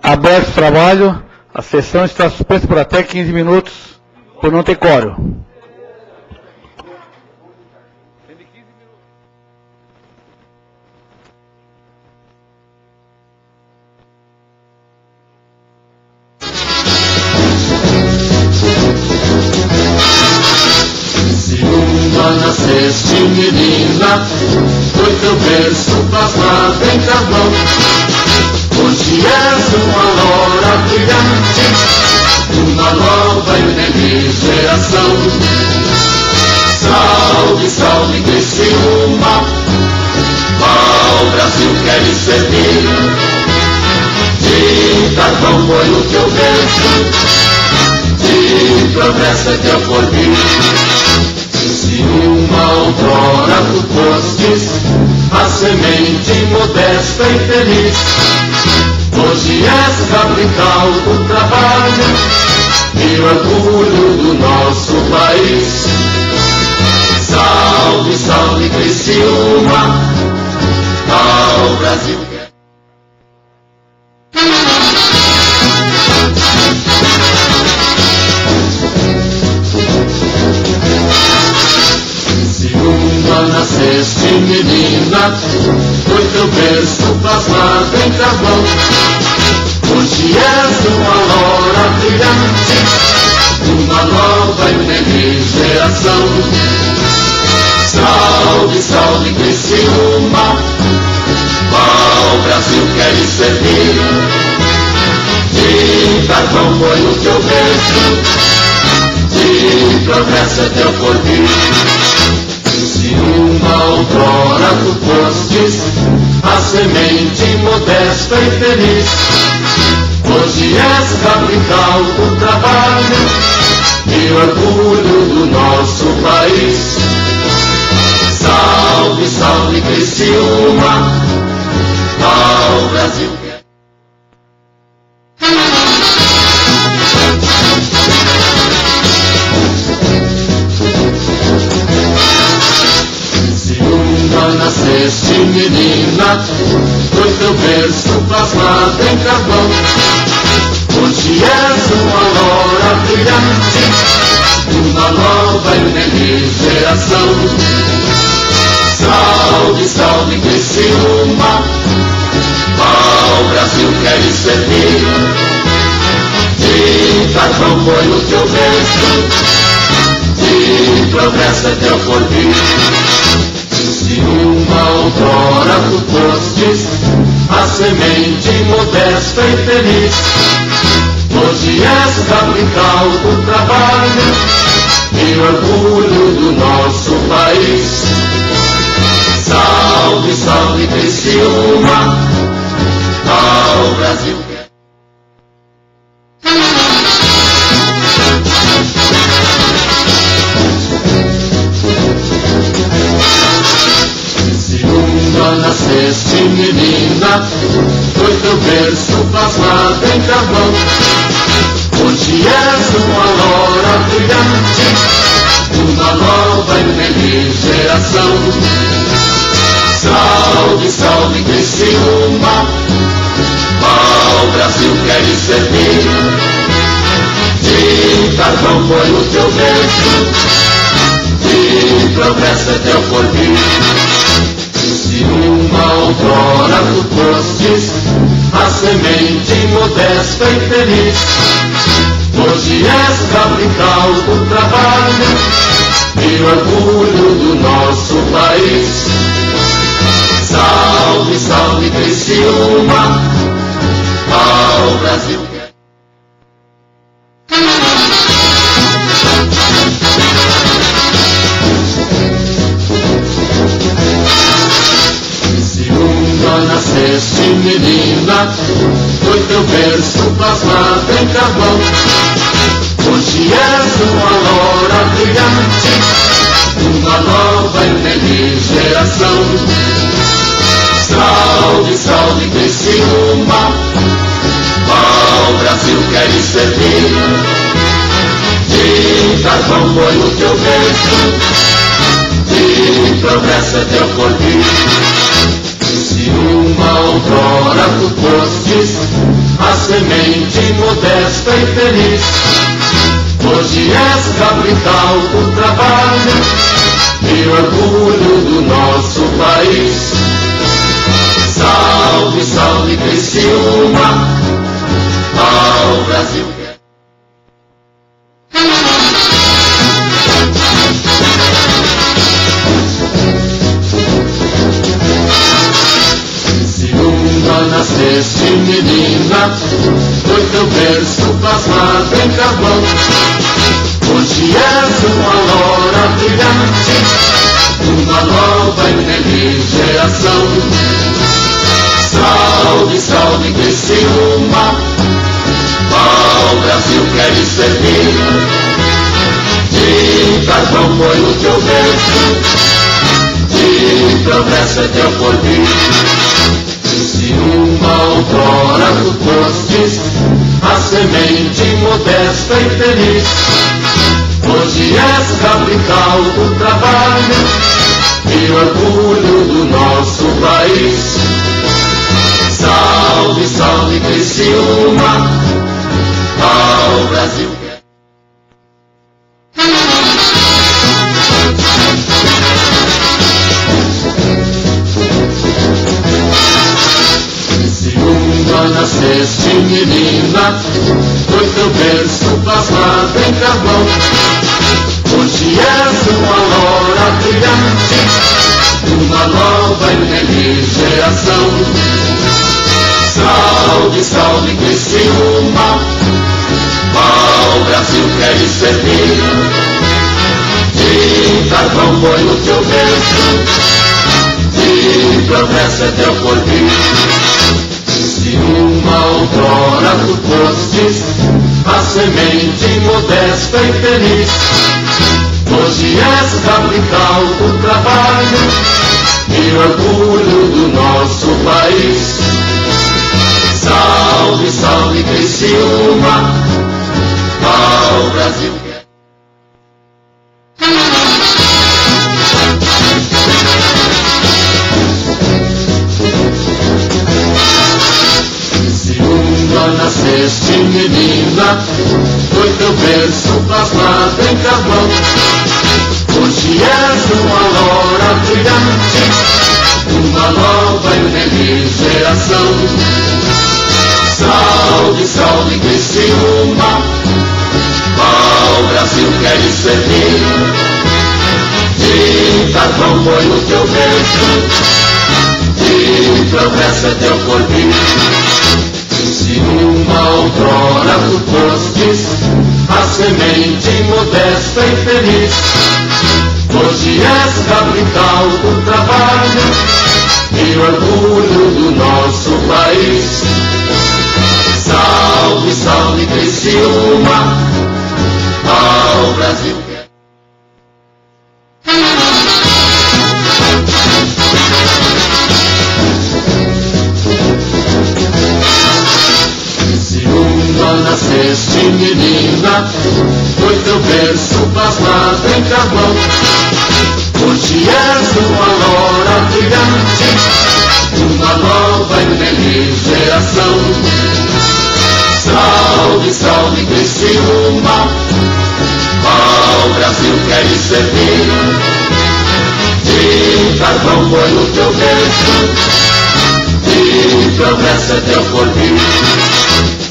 Aberto o trabalho, a sessão está suspensa por até 15 minutos, por não ter quórum. Se uma nasceste menina, foi teu berço plasmado em carvão. Hoje és uma aurora brilhante, uma nova e feliz geração. Salve, salve, Criciúma, ao Brasil queres servir. De carvão foi o teu berço, de progresso é teu porvir. Se uma outrora tu fostes a semente modesta e feliz, hoje és capital do trabalho e orgulho do nosso país. Salve, salve, Criciúma, ao Brasil. Nasceste menina, foi teu berço plasmado em carvão. Hoje és uma aurora brilhante, uma nova e feliz geração. Salve, salve, Criciúma, ao Brasil queres servir. De carvão foi o teu berço, de progresso é teu porvir. Se uma outrora tu fostes a semente modesta e feliz, hoje és capital do trabalho e orgulho do nosso país. Salve, salve, Criciúma, ao Brasil. Nasceste menina, foi teu berço plasmado em carvão. Hoje és uma aurora brilhante, uma nova e feliz geração. Salve, salve, Criciúma, ao Brasil queres servir. De carvão foi o teu berço, de progresso é teu porvir. Se uma outrora tu fostes a semente modesta e feliz, hoje és capital do trabalho e orgulho do nosso país. Salve, salve, Criciúma, ao Brasil. Nasceste menina, foi teu berço plasmado em carvão. Hoje és uma aurora brilhante, uma nova e feliz geração. Salve, salve, Criciúma, ao Brasil queres servir. De carvão foi o teu berço, de progresso é teu porvir. Se uma outrora tu fostes a semente modesta e feliz, hoje és capital do trabalho e orgulho do nosso país. Salve, salve, Criciúma, ao Brasil. Nasceste menina, foi teu berço plasmado em carvão. Hoje és uma aurora brilhante, uma nova e feliz geração. Salve, salve, Criciúma, ao Brasil queres servir. De carvão foi o teu berço, de progresso é teu porvir. Se uma outrora tu fostes a semente modesta e feliz. Hoje és capital do trabalho e orgulho do nosso país. Salve, salve Criciúma, ao Brasil. Criciúma, nasceste menina, foi teu berço plasmado em carvão. Hoje és uma aurora brilhante, uma nova e feliz geração. Salve, salve Criciúma, ao Brasil queres servir. De carvão foi o teu berço, de progresso é teu porvir. Criciúma, outrora tu fostes a semente modesta e feliz. Hoje és capital do trabalho e orgulho do nosso país. Salve, salve Criciúma, ao Brasil. Criciúma, nasceste menina, foi teu berço plasmado em carvão. Hoje és uma aurora brilhante, uma nova e feliz geração. Salve, salve Criciúma, ao Brasil queres servir. De carvão foi o teu berço, de progresso é teu porvir. Criciúma, outrora tu fostes a semente modesta e feliz. Hoje és capital do trabalho e orgulho do nosso país. Salve, salve Criciúma, ao Brasil. Criciúma, nasceste menina, foi teu berço plasmado em carvão. Hoje és uma aurora brilhante, uma nova e feliz geração. Salve, salve Criciúma, ao Brasil queres servir. De carvão foi o teu berço, de progresso é teu porvir. Criciúma, outrora tu fostes a semente modesta e feliz. Hoje és capital do trabalho e orgulho do nosso país. Salve, salve Criciúma, ao Brasil. Criciúma, nasceste menina, foi teu berço plasmado em carvão. Hoje és uma aurora brilhante, uma nova e feliz geração. Salve, salve Criciúma, ao Brasil queres servir. De carvão foi o teu berço, de progresso é teu porvir.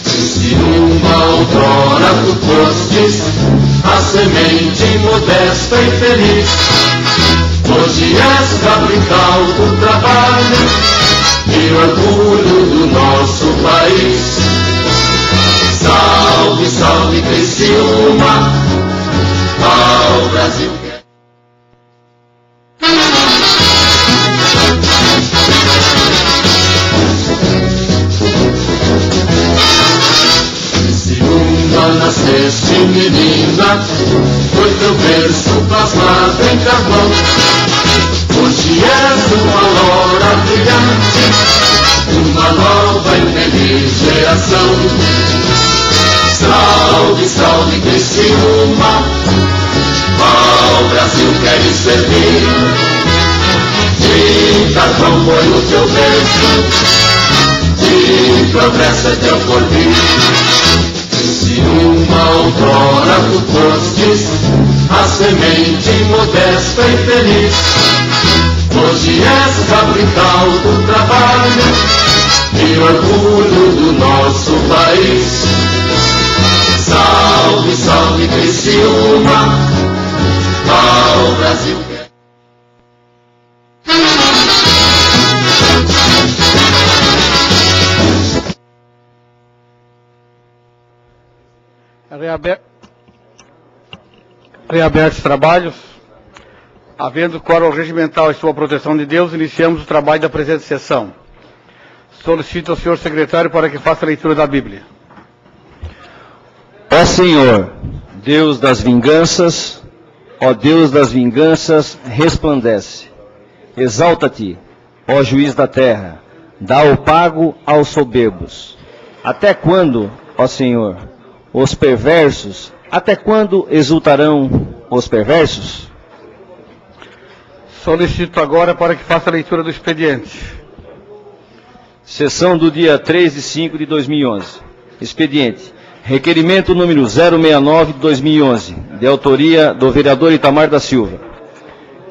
Criciúma, outrora tu fostes a semente modesta e feliz. Hoje és capital do trabalho e orgulho do nosso país. Salve, salve Criciúma, ao Brasil. Criciúma, nasceste menina, foi teu berço plasmado em carvão. Hoje és uma aurora brilhante, uma nova e feliz geração. Salve, salve Criciúma, ao Brasil queres servir. De carvão foi o teu berço, de progresso é teu porvir. Criciúma, outrora tu fostes a semente modesta e feliz. Hoje és capital do trabalho e orgulho do nosso país. Salve, salve Criciúma, ao Brasil. Reabertos os trabalhos, havendo quórum regimental e sua proteção de Deus, iniciamos o trabalho da presente sessão. Solicito ao senhor secretário para que faça a leitura da Bíblia. Ó Senhor, Deus das vinganças, ó Deus das vinganças, resplandece. Exalta-te, ó juiz da terra, dá o pago aos soberbos. Até quando, ó Senhor, os perversos, até quando exultarão os perversos? Solicito agora para que faça a leitura do expediente. Sessão do dia 3 de 5 de 2011. Expediente. Requerimento número 069 de 2011, de autoria do vereador Itamar da Silva.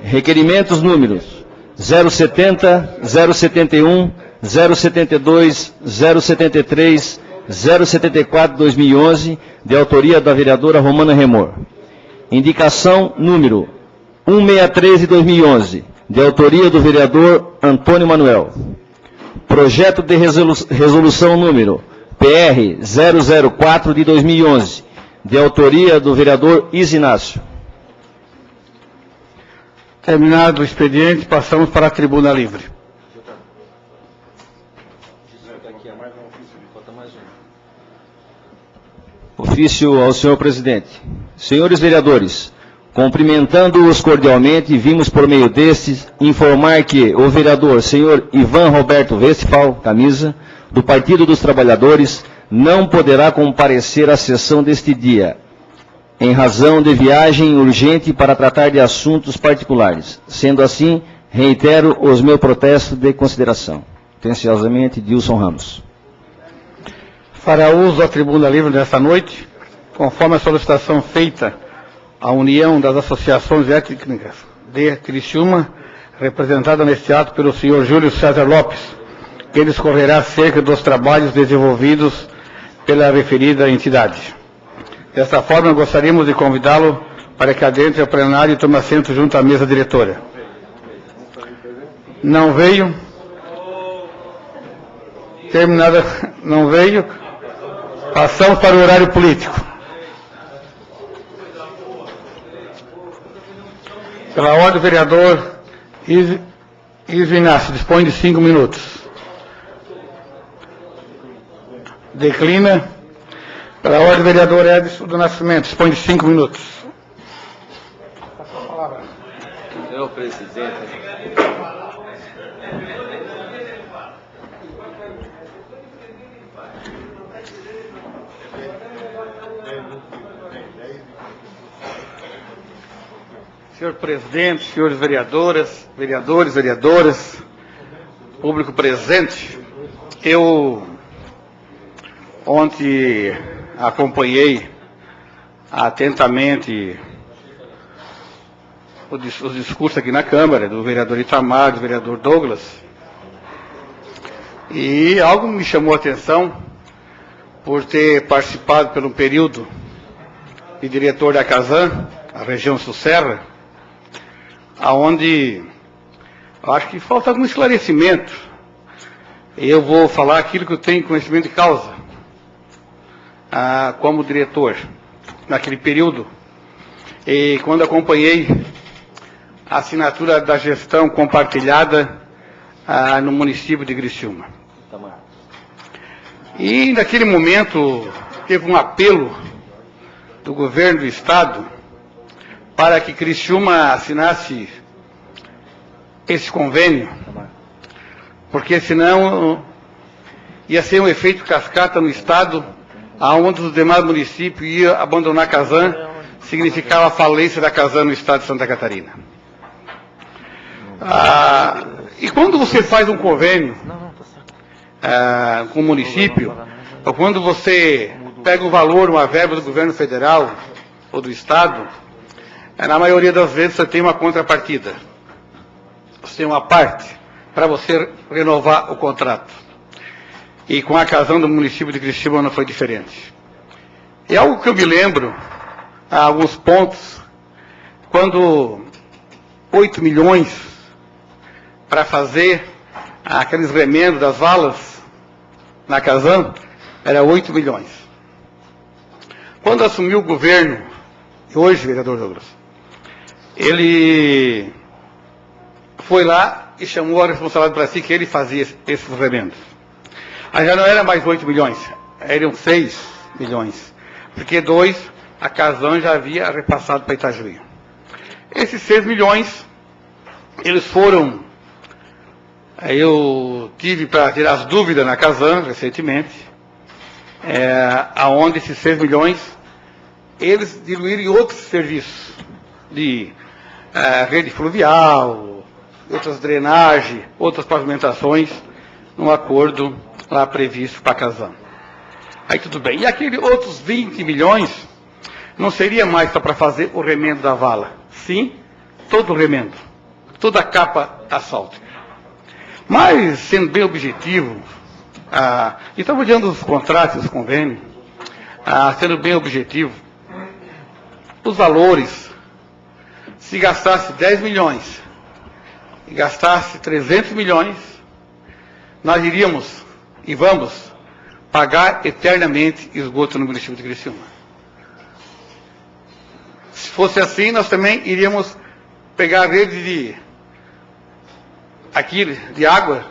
Requerimentos números 070, 071, 072, 073, 074 de 2011, de autoria da vereadora Romana Remor. Indicação número 163 de 2011, de autoria do vereador Antônio Manuel. Projeto de resolução número PR 004 de 2011, de autoria do vereador Isinácio. Terminado o expediente, passamos para a tribuna livre. Ofício ao senhor presidente. Senhores vereadores, cumprimentando-os cordialmente, vimos por meio destes informar que o vereador senhor Ivan Roberto Westphal, camisa, do Partido dos Trabalhadores, não poderá comparecer à sessão deste dia, em razão de viagem urgente para tratar de assuntos particulares. Sendo assim, reitero os meus protestos de consideração. Atenciosamente, Dilson Ramos. Fará uso da tribuna livre nesta noite, conforme a solicitação feita à União das Associações Étnicas de Criciúma, representada neste ato pelo senhor Júlio César Lopes, que discorrerá acerca dos trabalhos desenvolvidos pela referida entidade. Desta forma, gostaríamos de convidá-lo para que adentre ao plenário e tome assento junto à mesa diretora. Não veio? Terminada, não veio? Passamos para o horário político. Pela ordem, o vereador Isio Inácio dispõe de 5 minutos. Declina. Pela ordem, o vereador Edson do Nascimento dispõe de 5 minutos. Senhor presidente. Senhor presidente, senhores vereadoras, vereadoras, público presente, eu ontem acompanhei atentamente os discursos aqui na Câmara, do vereador Itamar, do vereador Douglas, e algo me chamou a atenção por ter participado por um período de diretor da Casan, a região sul-serra, aonde acho que falta algum esclarecimento. Eu vou falar aquilo que eu tenho conhecimento de causa, como diretor, naquele período, e quando acompanhei a assinatura da gestão compartilhada no município de Criciúma. E naquele momento teve um apelo do governo do estado para que Criciúma assinasse esse convênio, porque senão ia ser um efeito cascata no estado, aonde os demais municípios iam abandonar a Casan, significava a falência da Casan no estado de Santa Catarina. E quando você faz um convênio com o município, ou quando você pega um valor, uma verba do governo federal ou do estado, na maioria das vezes você tem uma contrapartida. Você tem uma parte para você renovar o contrato. E com a Casan do município de Criciúma não foi diferente. É algo que eu me lembro, há alguns pontos, quando 8 milhões para fazer aqueles remendos das valas na Casan, era 8 milhões. Quando assumiu o governo, hoje, vereador Douglas, ele foi lá e chamou a responsabilidade para si que ele fazia esses remendos. Aí já não era mais 8 milhões, eram 6 milhões, porque 2 a Casan já havia repassado para Itajuí. Esses 6 milhões, eles foram, eu tive para tirar as dúvidas na Casan recentemente, aonde esses 6 milhões, eles diluíram em outros serviços, de rede fluvial, outras drenagens, outras pavimentações, num acordo lá previsto para a Casan. Aí tudo bem. E aqueles outros 20 milhões, não seria mais só para fazer o remendo da vala. Sim, todo o remendo, toda a capa asfáltica. Mas, sendo bem objetivo, e estava olhando os contratos, os convênios, sendo bem objetivo, os valores, se gastasse 10 milhões e gastasse 300 milhões, nós iríamos e vamos pagar eternamente esgoto no município de Criciúma. Se fosse assim, nós também iríamos pegar a rede de água,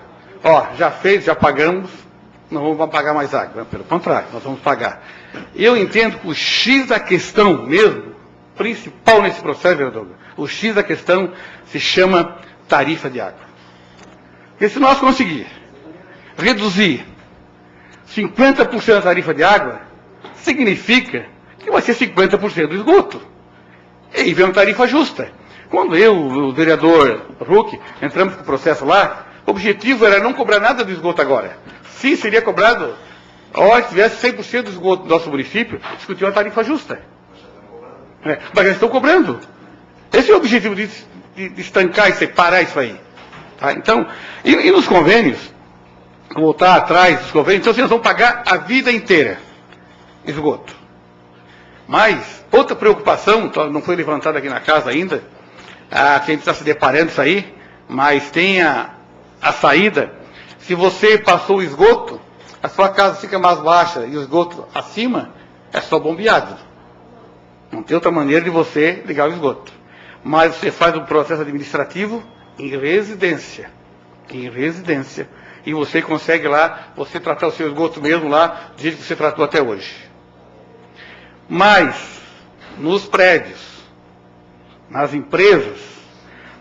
já fez, já pagamos, não vamos pagar mais água. Pelo contrário, nós vamos pagar. Eu entendo que o X da questão mesmo, principal nesse processo, vereador, o X da questão se chama tarifa de água. Porque se nós conseguir reduzir 50% da tarifa de água, significa que vai ser 50% do esgoto. E vem uma tarifa justa. Quando eu, o vereador Huck, entramos com o processo lá, o objetivo era não cobrar nada do esgoto agora. Se seria cobrado, se tivesse 100% do esgoto do nosso município, discutir uma tarifa justa. Mas eles estão cobrando. Esse é o objetivo de estancar e separar isso aí. Tá? Então, e nos convênios, voltar atrás dos convênios, então nós vamos pagar a vida inteira esgoto. Mas, outra preocupação, não foi levantada aqui na casa ainda, que a gente está se deparando isso aí, mas tem a saída. Se você passou o esgoto, a sua casa fica mais baixa e o esgoto acima, é só bombeado. Não tem outra maneira de você ligar o esgoto. Mas você faz um processo administrativo em residência. E você consegue lá, você tratar o seu esgoto mesmo lá, do jeito que você tratou até hoje. Mas, nos prédios, nas empresas,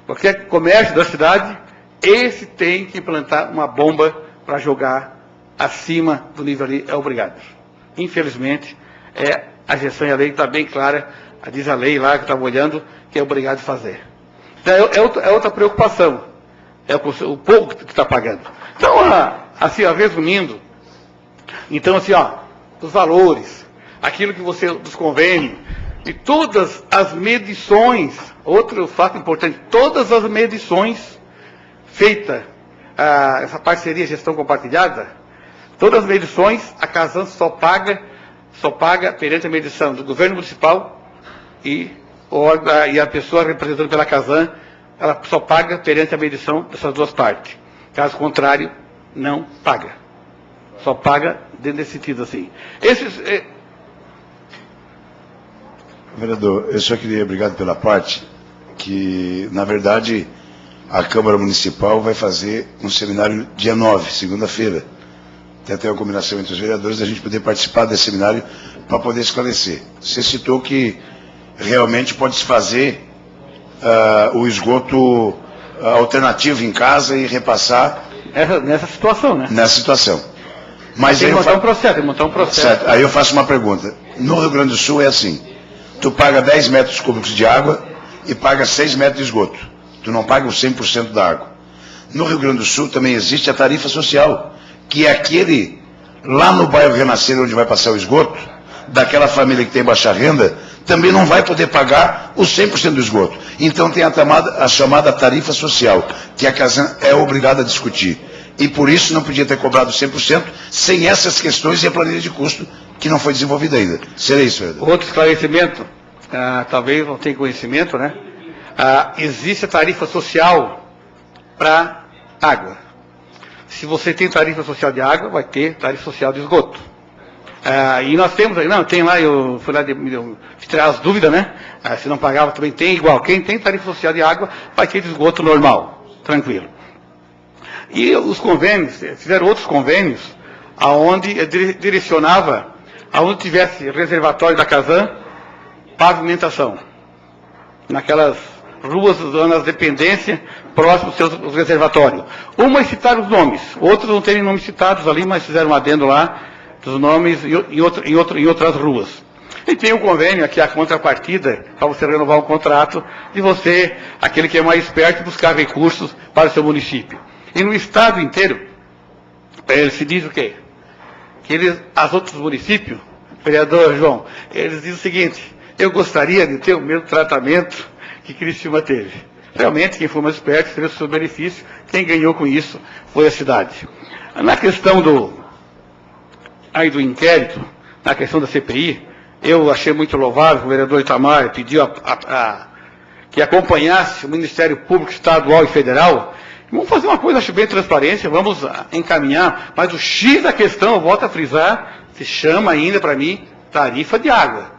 qualquer comércio da cidade, esse tem que implantar uma bomba para jogar acima do nível ali, é obrigado. Infelizmente, a gestão e a lei está bem clara, diz a lei lá que estava olhando, que é obrigado a fazer. Então, é outra preocupação, é o povo que está pagando. Então, assim, resumindo, então, assim, os valores, aquilo que dos convênios, e todas as medições, outro fato importante, todas as medições feitas, essa parceria gestão compartilhada, todas as medições, a Casan só paga perante a medição do governo municipal e a pessoa representada pela Casan, ela só paga perante a medição dessas duas partes. Caso contrário, não paga. Só paga dentro desse sentido assim. Vereador, eu só queria, obrigado pela parte, que, na verdade, a Câmara Municipal vai fazer um seminário dia 9, segunda-feira. Tem até uma combinação entre os vereadores da gente poder participar desse seminário para poder esclarecer. Você citou que realmente pode-se fazer o esgoto alternativo em casa e repassar... Nessa situação, né? Nessa situação. Mas tem que montar um processo. Certo. Aí eu faço uma pergunta. No Rio Grande do Sul é assim. Tu paga 10 metros cúbicos de água e paga 6 metros de esgoto. Tu não paga os 100% da água. No Rio Grande do Sul também existe a tarifa social, que é aquele, lá no bairro Renascer, onde vai passar o esgoto, daquela família que tem baixa renda também não vai poder pagar os 100% do esgoto. Então tem a chamada tarifa social, que a Casan é obrigada a discutir. E por isso não podia ter cobrado 100% sem essas questões e a planilha de custo que não foi desenvolvida ainda. Seria isso, vereador. Outro esclarecimento, talvez não tenha conhecimento, né? Existe a tarifa social para água. Se você tem tarifa social de água, vai ter tarifa social de esgoto. E nós temos aí, não, tem lá, eu fui lá tirar as dúvidas, né? Se não pagava também tem igual. Quem tem tarifa social de água vai ter de esgoto normal, tranquilo. E os convênios, fizeram outros convênios, aonde direcionava, aonde tivesse reservatório da Casan, pavimentação. Naquelas ruas, nas dependências, próximos dos seus reservatórios. Umas citaram os nomes, outros não terem nomes citados ali, mas fizeram um adendo lá, dos nomes em outras ruas. E tem um convênio aqui, a contrapartida, para você renovar um contrato, de você, aquele que é mais esperto, buscar recursos para o seu município. E no estado inteiro, se diz o quê? Que as outros municípios, vereador João, eles dizem o seguinte: eu gostaria de ter o mesmo tratamento que Criciúma teve. Realmente, quem for mais esperto teve o seu benefício, quem ganhou com isso foi a cidade. Na questão do inquérito, na questão da CPI, eu achei muito louvável, o vereador Itamar pediu que acompanhasse o Ministério Público Estadual e Federal. Vamos fazer uma coisa, acho bem transparência, vamos encaminhar, mas o X da questão, eu volto a frisar, se chama ainda para mim tarifa de água.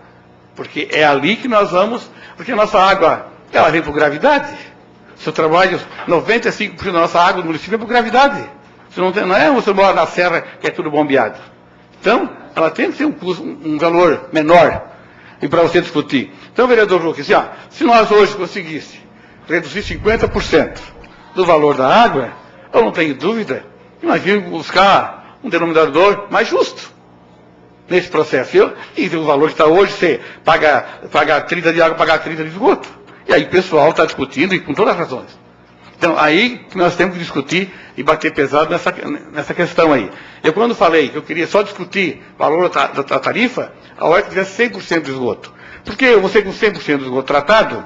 Porque é ali que nós vamos, porque a nossa água, ela vem por gravidade. Seu trabalho, 95% da nossa água do município é por gravidade. Você não é você mora na serra que é tudo bombeado. Então, ela tem que ter um valor menor e para você discutir. Então, vereador João, se nós hoje conseguíssemos reduzir 50% do valor da água, eu não tenho dúvida, nós vamos buscar um denominador mais justo nesse processo. E o valor que está hoje, você pagar 30 de água, pagar 30 de esgoto. E aí o pessoal está discutindo, e com todas as razões. Então, aí nós temos que discutir e bater pesado nessa questão aí. Eu, quando falei que eu queria só discutir o valor da tarifa, a hora que tivesse 100% de esgoto. Porque você com 100% de esgoto tratado,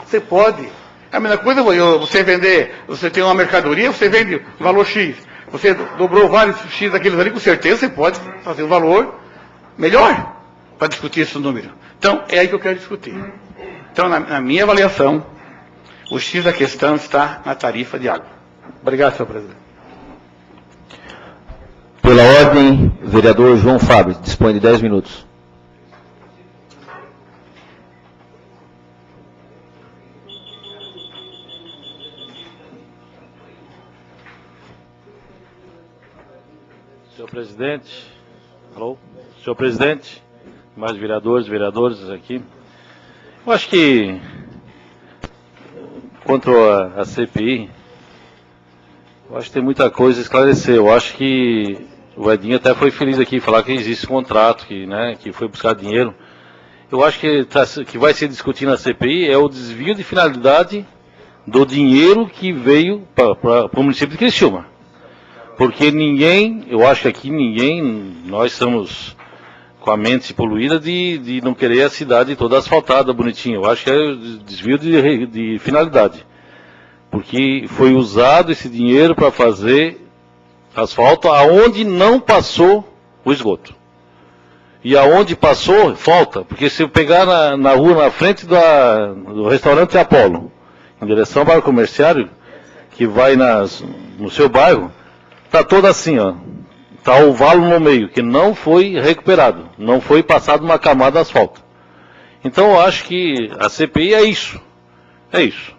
você pode. A mesma coisa, você vender, você tem uma mercadoria, você vende valor X. Você dobrou vários X daqueles ali, com certeza você pode fazer um valor melhor para discutir esse número. Então, é aí que eu quero discutir. Então, na minha avaliação, o X da questão está na tarifa de água. Obrigado, senhor presidente. Pela ordem, vereador João Fábio, dispõe de 10 minutos. Senhor presidente, alô? Senhor presidente, mais vereadores aqui. Eu acho que, quanto a CPI, eu acho que tem muita coisa a esclarecer. Eu acho que o Edinho até foi feliz aqui em falar que existe contrato, que foi buscar dinheiro. Eu acho que vai ser discutido na CPI é o desvio de finalidade do dinheiro que veio para o município de Criciúma. Porque eu acho que aqui nós estamos com a mente poluída de não querer a cidade toda asfaltada, bonitinha. Eu acho que é desvio de finalidade. Porque foi usado esse dinheiro para fazer asfalto aonde não passou o esgoto. E aonde passou, falta. Porque se eu pegar na rua, na frente do restaurante Apolo, em direção ao bairro comerciário, que vai no seu bairro, está todo assim, ó. Está o valo no meio, que não foi recuperado. Não foi passado uma camada de asfalto. Então eu acho que a CPI é isso. É isso.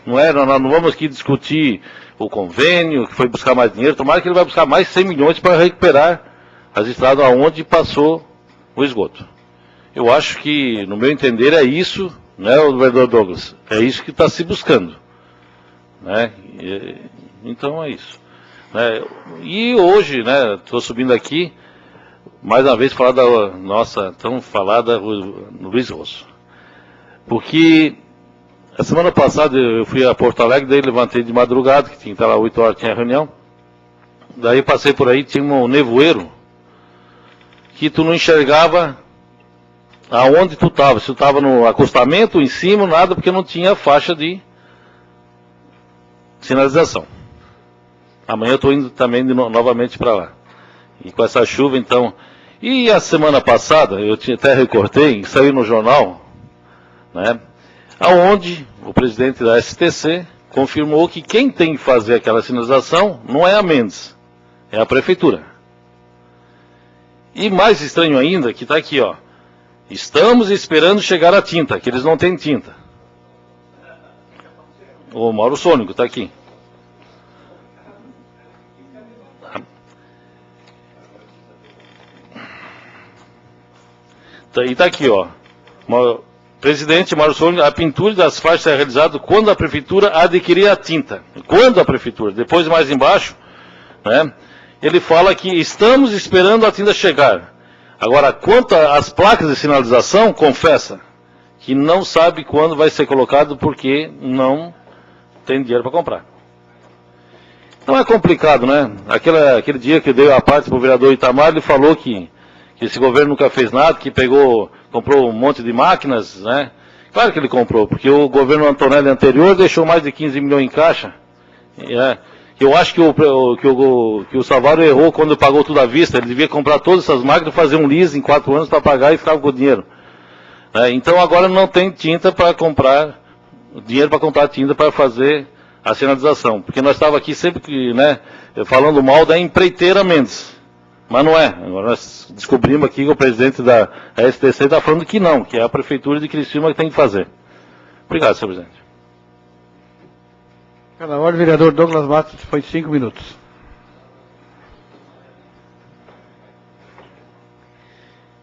Nós não vamos aqui discutir o convênio, que foi buscar mais dinheiro. Tomara que ele vai buscar mais 100 milhões para recuperar as estradas aonde passou o esgoto. Eu acho que, no meu entender, é isso, né, o vereador Douglas? É isso que está se buscando. Né? Então é isso. E hoje, estou subindo aqui, mais uma vez falar da nossa tão falada Luiz Rosso. Porque a semana passada eu fui a Porto Alegre, daí levantei de madrugada, que tinha que estar lá 8 horas, tinha reunião. Daí passei por aí, tinha um nevoeiro, que tu não enxergava aonde tu estava. Se tu estava no acostamento, em cima, nada, porque não tinha faixa de sinalização. Amanhã eu estou indo também novamente para lá. E com essa chuva, então... E a semana passada, eu até recortei, saiu no jornal, né, aonde o presidente da STC confirmou que quem tem que fazer aquela sinalização não é a Mendes, é a prefeitura. E mais estranho ainda, que está aqui, ó, estamos esperando chegar a tinta, que eles não têm tinta. O Mauro Sônico está aqui. E está aqui, ó. Presidente Mauro Sônico, a pintura das faixas é realizada quando a prefeitura adquirir a tinta. Quando a prefeitura. Depois, mais embaixo, né, ele fala que estamos esperando a tinta chegar. Agora, quanto às placas de sinalização, confessa que não sabe quando vai ser colocado porque não tem dinheiro para comprar. Então é complicado, né? Aquele dia que deu a parte para o vereador Itamar, ele falou que esse governo nunca fez nada, que comprou um monte de máquinas, né? Claro que ele comprou, porque o governo Antonelli anterior deixou mais de 15 milhões em caixa. Eu acho que o Savaro errou quando pagou tudo à vista. Ele devia comprar todas essas máquinas, fazer um leasing em 4 anos para pagar e ficava com o dinheiro. Então agora não tem tinta para comprar, dinheiro para comprar tinta para fazer a sinalização. Porque nós estávamos aqui sempre né, falando mal da empreiteira Mendes. Mas não é. Agora nós descobrimos aqui que o presidente da STC está falando que não, que é a prefeitura de Criciúma que tem que fazer. Obrigado, senhor presidente. Pela ordem, vereador Douglas Matos, foi 5 minutos.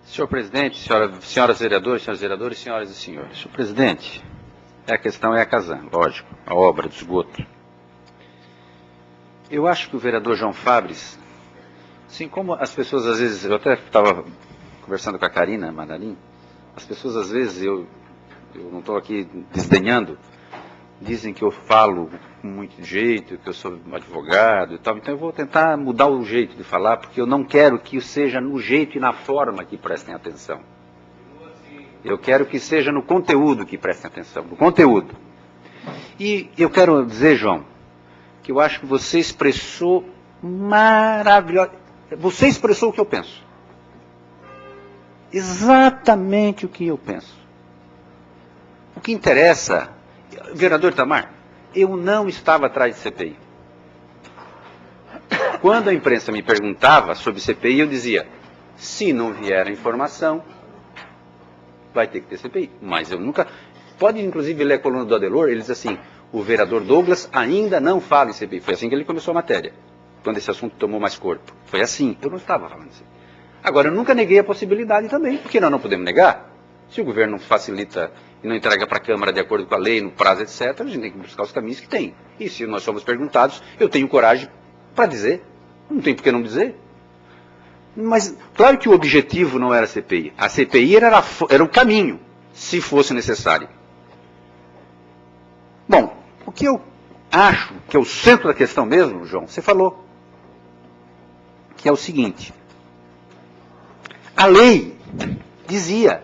Senhor presidente, senhoras vereadoras, senhores vereadores, senhoras e senhores. Senhor presidente, a questão é a Casan, lógico, a obra de esgoto. Eu acho que o vereador João Fabres, assim como as pessoas às vezes, eu até estava conversando com a Karina Madarim, as pessoas às vezes, eu não estou aqui desdenhando, dizem que eu falo com muito jeito, que eu sou advogado e tal, então eu vou tentar mudar o jeito de falar, porque eu não quero que seja no jeito e na forma que prestem atenção. Eu quero que seja no conteúdo que prestem atenção, no conteúdo. E eu quero dizer, João, que eu acho que você expressou maravilhosamente. Você expressou o que eu penso. Exatamente o que eu penso. O que interessa, vereador Itamar, eu não estava atrás de CPI. Quando a imprensa me perguntava sobre CPI, eu dizia, se não vier a informação, vai ter que ter CPI. Mas eu nunca... Pode inclusive ler a coluna do Adelor, ele diz assim, o vereador Douglas ainda não fala em CPI. Foi assim que ele começou a matéria, quando esse assunto tomou mais corpo. Foi assim, eu não estava falando assim. Agora, eu nunca neguei a possibilidade também, porque nós não podemos negar. Se o governo não facilita e não entrega para a Câmara de acordo com a lei, no prazo, etc., a gente tem que buscar os caminhos que tem. E se nós somos perguntados, eu tenho coragem para dizer. Não tem por que não dizer. Mas, claro que o objetivo não era a CPI. A CPI era o caminho, se fosse necessário. Bom, o que eu acho que é o centro da questão mesmo, João, você falou, que é o seguinte. A lei dizia,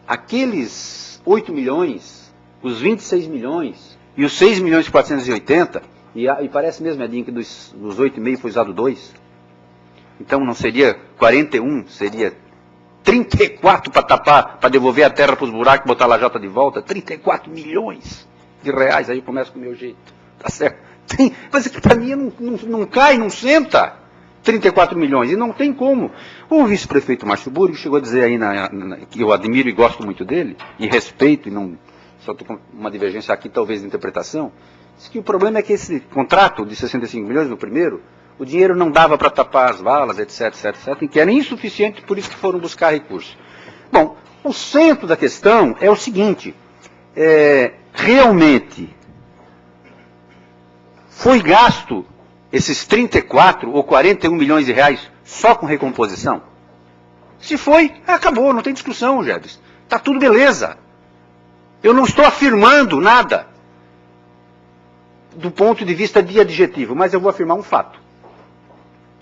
aqueles 8 milhões, os 26 milhões e os 6 milhões e 480, e parece mesmo, Edinho, que dos 8,5 foi usado 2. Então não seria 41, seria 34 para tapar, para devolver a terra para os buracos e botar a lajota de volta. 34 milhões de reais, aí eu começo com o meu jeito. Tá certo? Mas para mim não cai, não senta 34 milhões, e não tem como. O vice-prefeito Márcio Burgo chegou a dizer aí, que eu admiro e gosto muito dele, e respeito, e não só estou com uma divergência aqui talvez de interpretação, diz que o problema é que esse contrato de 65 milhões no primeiro, o dinheiro não dava para tapar as valas, etc, e que era insuficiente, por isso que foram buscar recursos. Bom, o centro da questão é o seguinte, realmente foi gasto esses 34 ou 41 milhões de reais só com recomposição? Se foi, acabou, não tem discussão, Jefferson. Está tudo beleza. Eu não estou afirmando nada do ponto de vista de adjetivo, mas eu vou afirmar um fato.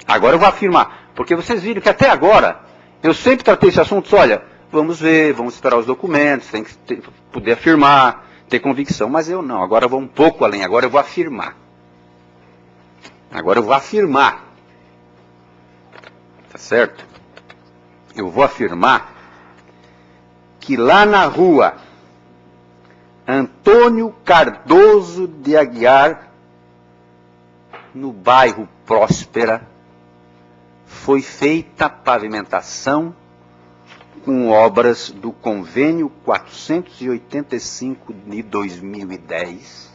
Agora eu vou afirmar, porque vocês viram que até agora eu sempre tratei esse assunto, olha, vamos ver, vamos esperar os documentos, tem que poder afirmar, ter convicção, mas eu não, agora eu vou um pouco além, agora eu vou afirmar. Agora eu vou afirmar. Tá certo? Eu vou afirmar que lá na rua Antônio Cardoso de Aguiar, no bairro Próspera, foi feita a pavimentação com obras do convênio 485 de 2010,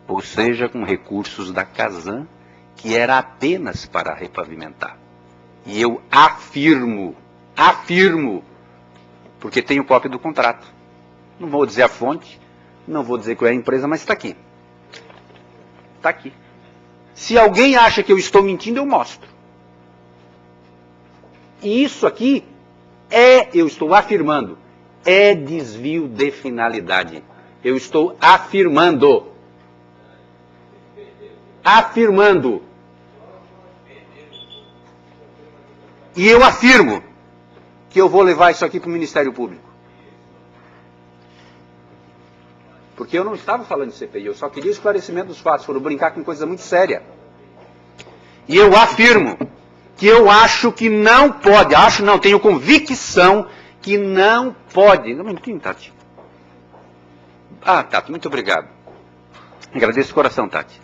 ou seja, com recursos da Casan, que era apenas para repavimentar. E eu afirmo, porque tenho cópia do contrato. Não vou dizer a fonte, não vou dizer qual é a empresa, mas está aqui. Está aqui. Se alguém acha que eu estou mentindo, eu mostro. E isso aqui eu estou afirmando, é desvio de finalidade. Eu estou afirmando. Afirmando. E eu afirmo que eu vou levar isso aqui para o Ministério Público. Porque eu não estava falando de CPI, eu só queria esclarecimento dos fatos, foram brincar com coisa muito séria. E eu afirmo que eu acho que não pode, acho não, tenho convicção que não pode. Um minutinho, Tati. Ah, Tati, muito obrigado. Agradeço de coração, Tati.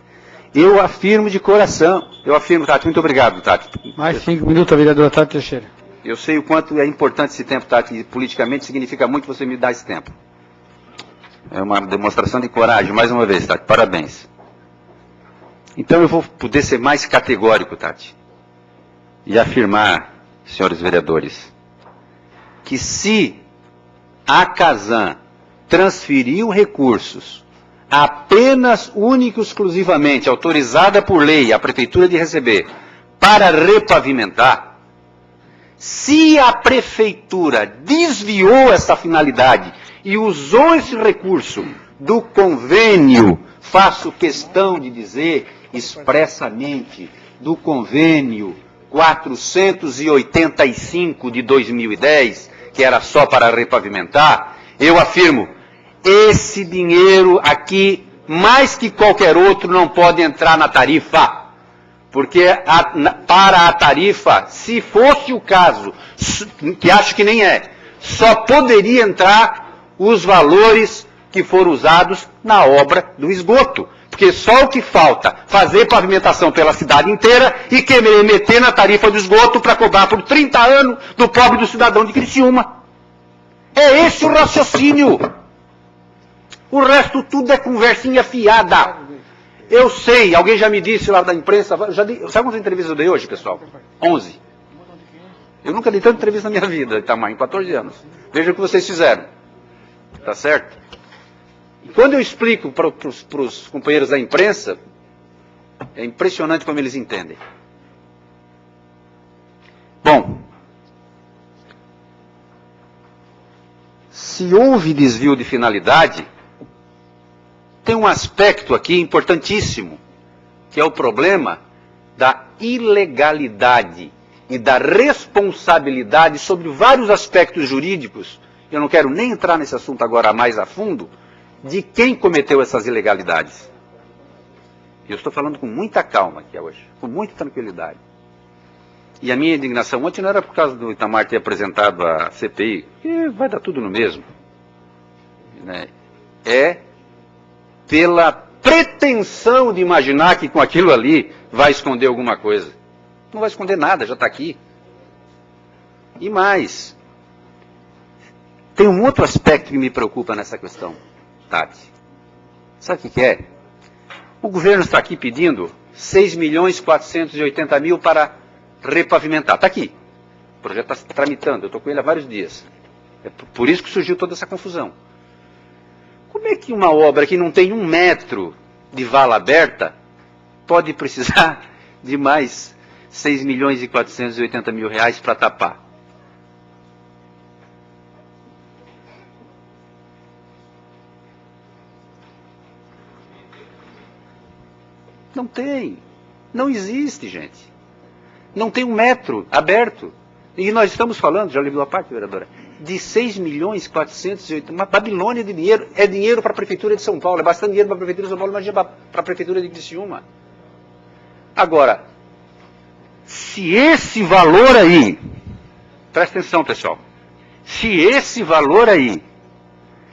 Eu afirmo de coração, Tati, muito obrigado, Tati. Mais 5 minutos, vereadora Tati Teixeira. Eu sei o quanto é importante esse tempo, Tati, e politicamente significa muito você me dar esse tempo. É uma demonstração de coragem, mais uma vez, Tati, parabéns. Então eu vou poder ser mais categórico, Tati, e afirmar, senhores vereadores, que se a Casan transferiu recursos apenas, única e exclusivamente, autorizada por lei a Prefeitura de receber, para repavimentar, se a Prefeitura desviou essa finalidade e usou esse recurso do convênio, faço questão de dizer expressamente, do convênio 485 de 2010, que era só para repavimentar, eu afirmo, esse dinheiro aqui, mais que qualquer outro, não pode entrar na tarifa. Porque para a tarifa, se fosse o caso, que acho que nem é, só poderia entrar os valores que foram usados na obra do esgoto. Porque só o que falta, fazer pavimentação pela cidade inteira e querer meter na tarifa do esgoto para cobrar por 30 anos do pobre do cidadão de Criciúma. É esse o raciocínio. O resto tudo é conversinha fiada. Eu sei, alguém já me disse lá da imprensa, sabe quantas entrevistas eu dei hoje, pessoal? 11. Eu nunca dei tanta entrevista na minha vida, tamanho, 14 anos. Veja o que vocês fizeram. Tá certo? E quando eu explico para os companheiros da imprensa, é impressionante como eles entendem. Bom, se houve desvio de finalidade, tem um aspecto aqui importantíssimo, que é o problema da ilegalidade e da responsabilidade sobre vários aspectos jurídicos. Eu não quero nem entrar nesse assunto agora mais a fundo, de quem cometeu essas ilegalidades. Eu estou falando com muita calma aqui hoje, com muita tranquilidade. E a minha indignação ontem não era por causa do Itamar ter apresentado a CPI, que vai dar tudo no mesmo. Né? É pela pretensão de imaginar que com aquilo ali vai esconder alguma coisa. Não vai esconder nada, já está aqui. E mais, tem um outro aspecto que me preocupa nessa questão, Tati. Sabe o que é? O governo está aqui pedindo 6.480.000 para repavimentar. Está aqui. O projeto está tramitando, eu estou com ele há vários dias. É por isso que surgiu toda essa confusão. Como é que uma obra que não tem 1 metro de vala aberta pode precisar de mais 6.480.000 reais para tapar? Não tem. Não existe, gente. Não tem 1 metro aberto. E nós estamos falando, já levou a parte, vereadora, de 6.408.000, uma Babilônia de dinheiro. É dinheiro para a Prefeitura de São Paulo, é bastante dinheiro para a Prefeitura de São Paulo, imagina para a Prefeitura de Criciúma. Agora, se esse valor aí, presta atenção, pessoal, se esse valor aí,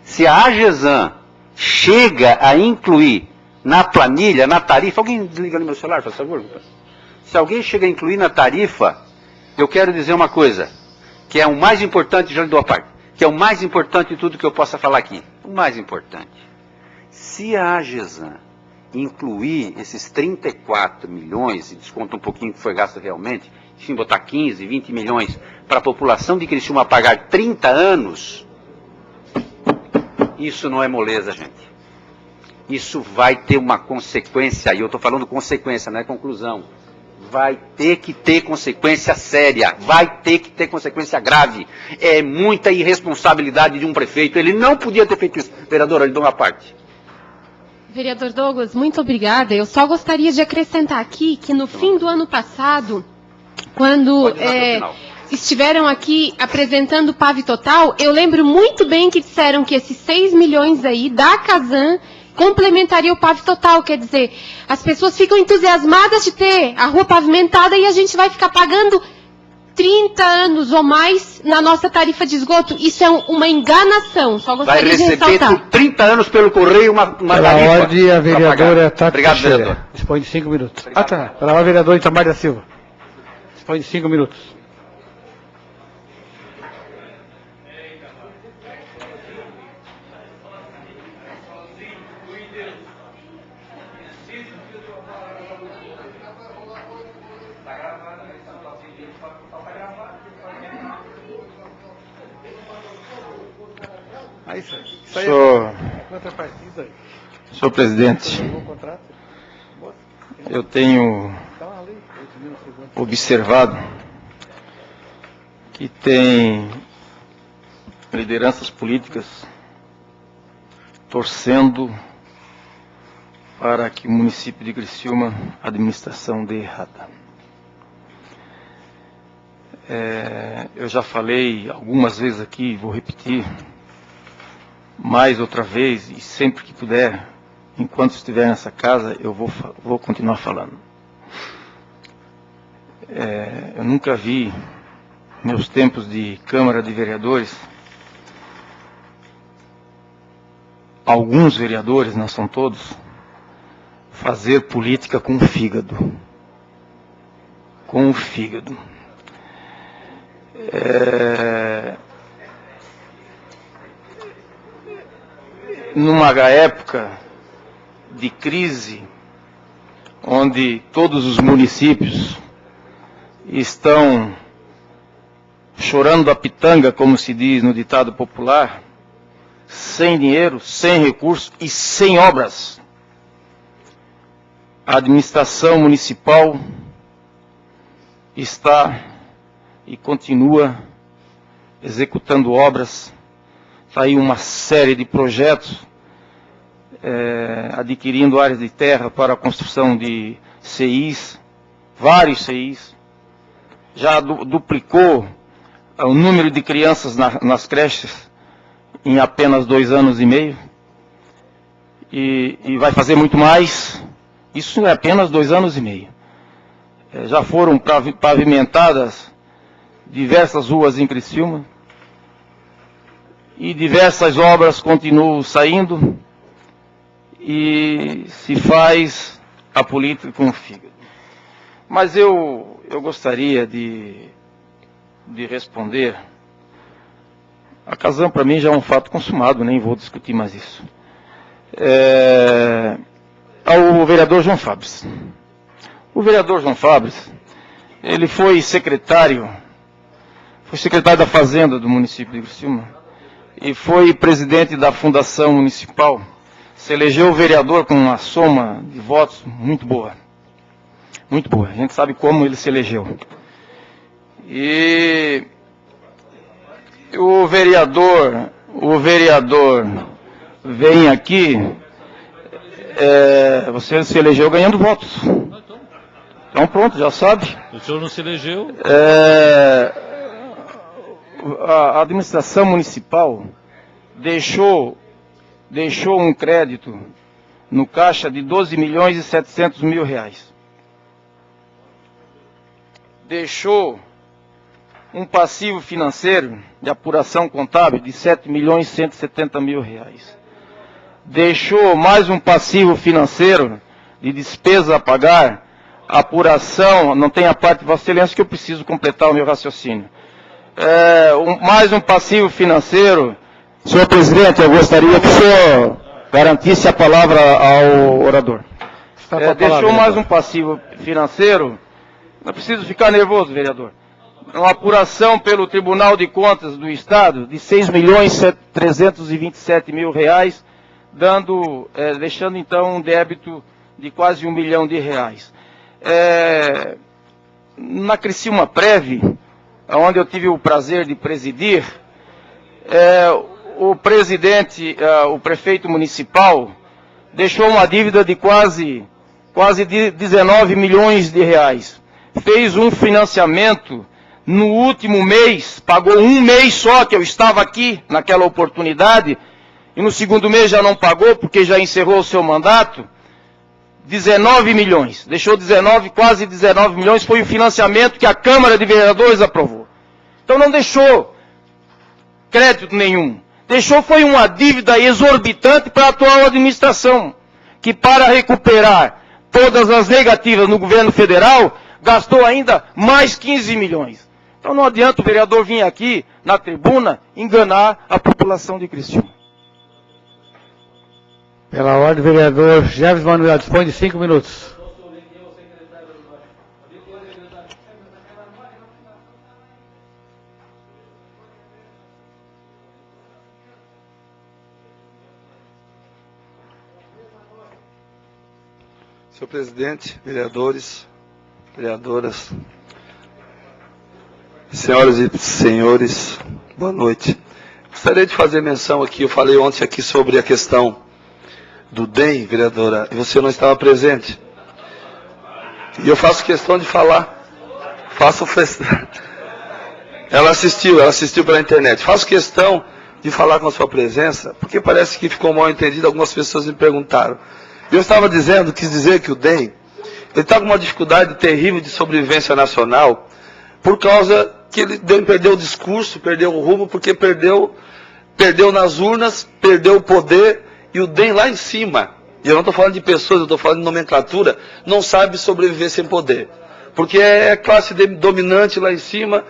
se a AGESAN chega a incluir na planilha, na tarifa, alguém desliga ali meu celular, por favor? Se alguém chega a incluir na tarifa, eu quero dizer uma coisa, que é o mais importante, já lhe dou a parte, que é o mais importante de tudo que eu possa falar aqui. O mais importante. Se a AGESAN incluir esses 34 milhões, e desconta um pouquinho que foi gasto realmente, enfim, botar 15, 20 milhões para a população de Criciúma pagar 30 anos, isso não é moleza, gente. Isso vai ter uma consequência, e eu estou falando consequência, não é conclusão. Vai ter que ter consequência séria, vai ter que ter consequência grave. É muita irresponsabilidade de um prefeito, ele não podia ter feito isso. Vereadora, lhe dou uma parte. Vereador Douglas, muito obrigada. Eu só gostaria de acrescentar aqui que no fim do ano passado, quando estiveram aqui apresentando o PAV total, eu lembro muito bem que disseram que esses 6 milhões aí da Casan complementaria o PAV total, quer dizer, as pessoas ficam entusiasmadas de ter a rua pavimentada e a gente vai ficar pagando 30 anos ou mais na nossa tarifa de esgoto. Isso é uma enganação, só gostaria de ressaltar. Vai receber por 30 anos pelo correio uma pela tarifa. Pela ordem, a vereadora Tati Obrigado, Teixeira. vereador. Dispõe de 5 minutos. Obrigado. Tá. Pela ordem, vereador Itamar da Silva. Dispõe de 5 minutos. Senhor presidente, eu tenho observado que tem lideranças políticas torcendo para que o município de Criciúma, a administração dê errada. Eu já falei algumas vezes aqui, vou repetir mais outra vez, e sempre que puder, enquanto estiver nessa casa, eu vou continuar falando. Eu nunca vi, meus tempos de Câmara de Vereadores, alguns vereadores, não são todos, fazer política com o fígado. Com o fígado. Numa época de crise, onde todos os municípios estão chorando a pitanga, como se diz no ditado popular, sem dinheiro, sem recursos e sem obras, a administração municipal está e continua executando obras. Está aí uma série de projetos, adquirindo áreas de terra para a construção de CIs, vários CIs. Já duplicou o número de crianças nas creches em apenas 2 anos e meio. E vai fazer muito mais. Isso é apenas 2 anos e meio. Já foram pavimentadas diversas ruas em Criciúma. E diversas obras continuam saindo e se faz a política com o fígado. Mas eu gostaria de responder. A Casan, para mim, já é um fato consumado, nem vou discutir mais isso. Ao vereador João Fabres. O vereador João Fabres, ele foi secretário da Fazenda do município de Criciúma. E foi presidente da Fundação Municipal, se elegeu vereador com uma soma de votos muito boa. Muito boa. A gente sabe como ele se elegeu. E o vereador vem aqui, você se elegeu ganhando votos. Então pronto, já sabe. O senhor não se elegeu? A administração municipal deixou um crédito no caixa de 12.700.000 reais. Deixou um passivo financeiro de apuração contábil de 7.170.000 reais. Deixou mais um passivo financeiro de despesa a pagar, apuração, não tem a parte de Vossa Excelência que eu preciso completar o meu raciocínio. Mais um passivo financeiro. Senhor presidente, eu gostaria que o senhor garantisse a palavra ao orador. Deixou mais um passivo financeiro. Não preciso ficar nervoso, vereador. Uma apuração pelo Tribunal de Contas do Estado de 6.327.000 reais, deixando então um débito de quase R$1 milhão. Na Criciúma Prev, onde eu tive o prazer de presidir, o prefeito municipal, deixou uma dívida de quase 19 milhões de reais. Fez um financiamento no último mês, pagou um mês só, que eu estava aqui naquela oportunidade, e no segundo mês já não pagou, porque já encerrou o seu mandato, 19 milhões. Deixou quase 19 milhões, foi o financiamento que a Câmara de Vereadores aprovou. Então não deixou crédito nenhum. Foi uma dívida exorbitante para a atual administração, que para recuperar todas as negativas no governo federal, gastou ainda mais 15 milhões. Então não adianta o vereador vir aqui, na tribuna, enganar a população de Criciúma. Pela ordem, vereador Jefferson Manuel, dispõe de 5 minutos. Senhor presidente, vereadores, vereadoras, senhoras e senhores, boa noite. Gostaria de fazer menção aqui, eu falei ontem aqui sobre a questão do DEM, vereadora, e você não estava presente. E eu faço questão de falar, ela assistiu pela internet. Faço questão de falar com a sua presença, porque parece que ficou mal entendido, algumas pessoas me perguntaram. Eu estava quis dizer que o DEM, ele está com uma dificuldade terrível de sobrevivência nacional, por causa que ele perdeu o discurso, perdeu o rumo, porque perdeu nas urnas, perdeu o poder, e o DEM lá em cima, e eu não estou falando de pessoas, eu estou falando de nomenclatura, não sabe sobreviver sem poder. Porque é classe dominante lá em cima,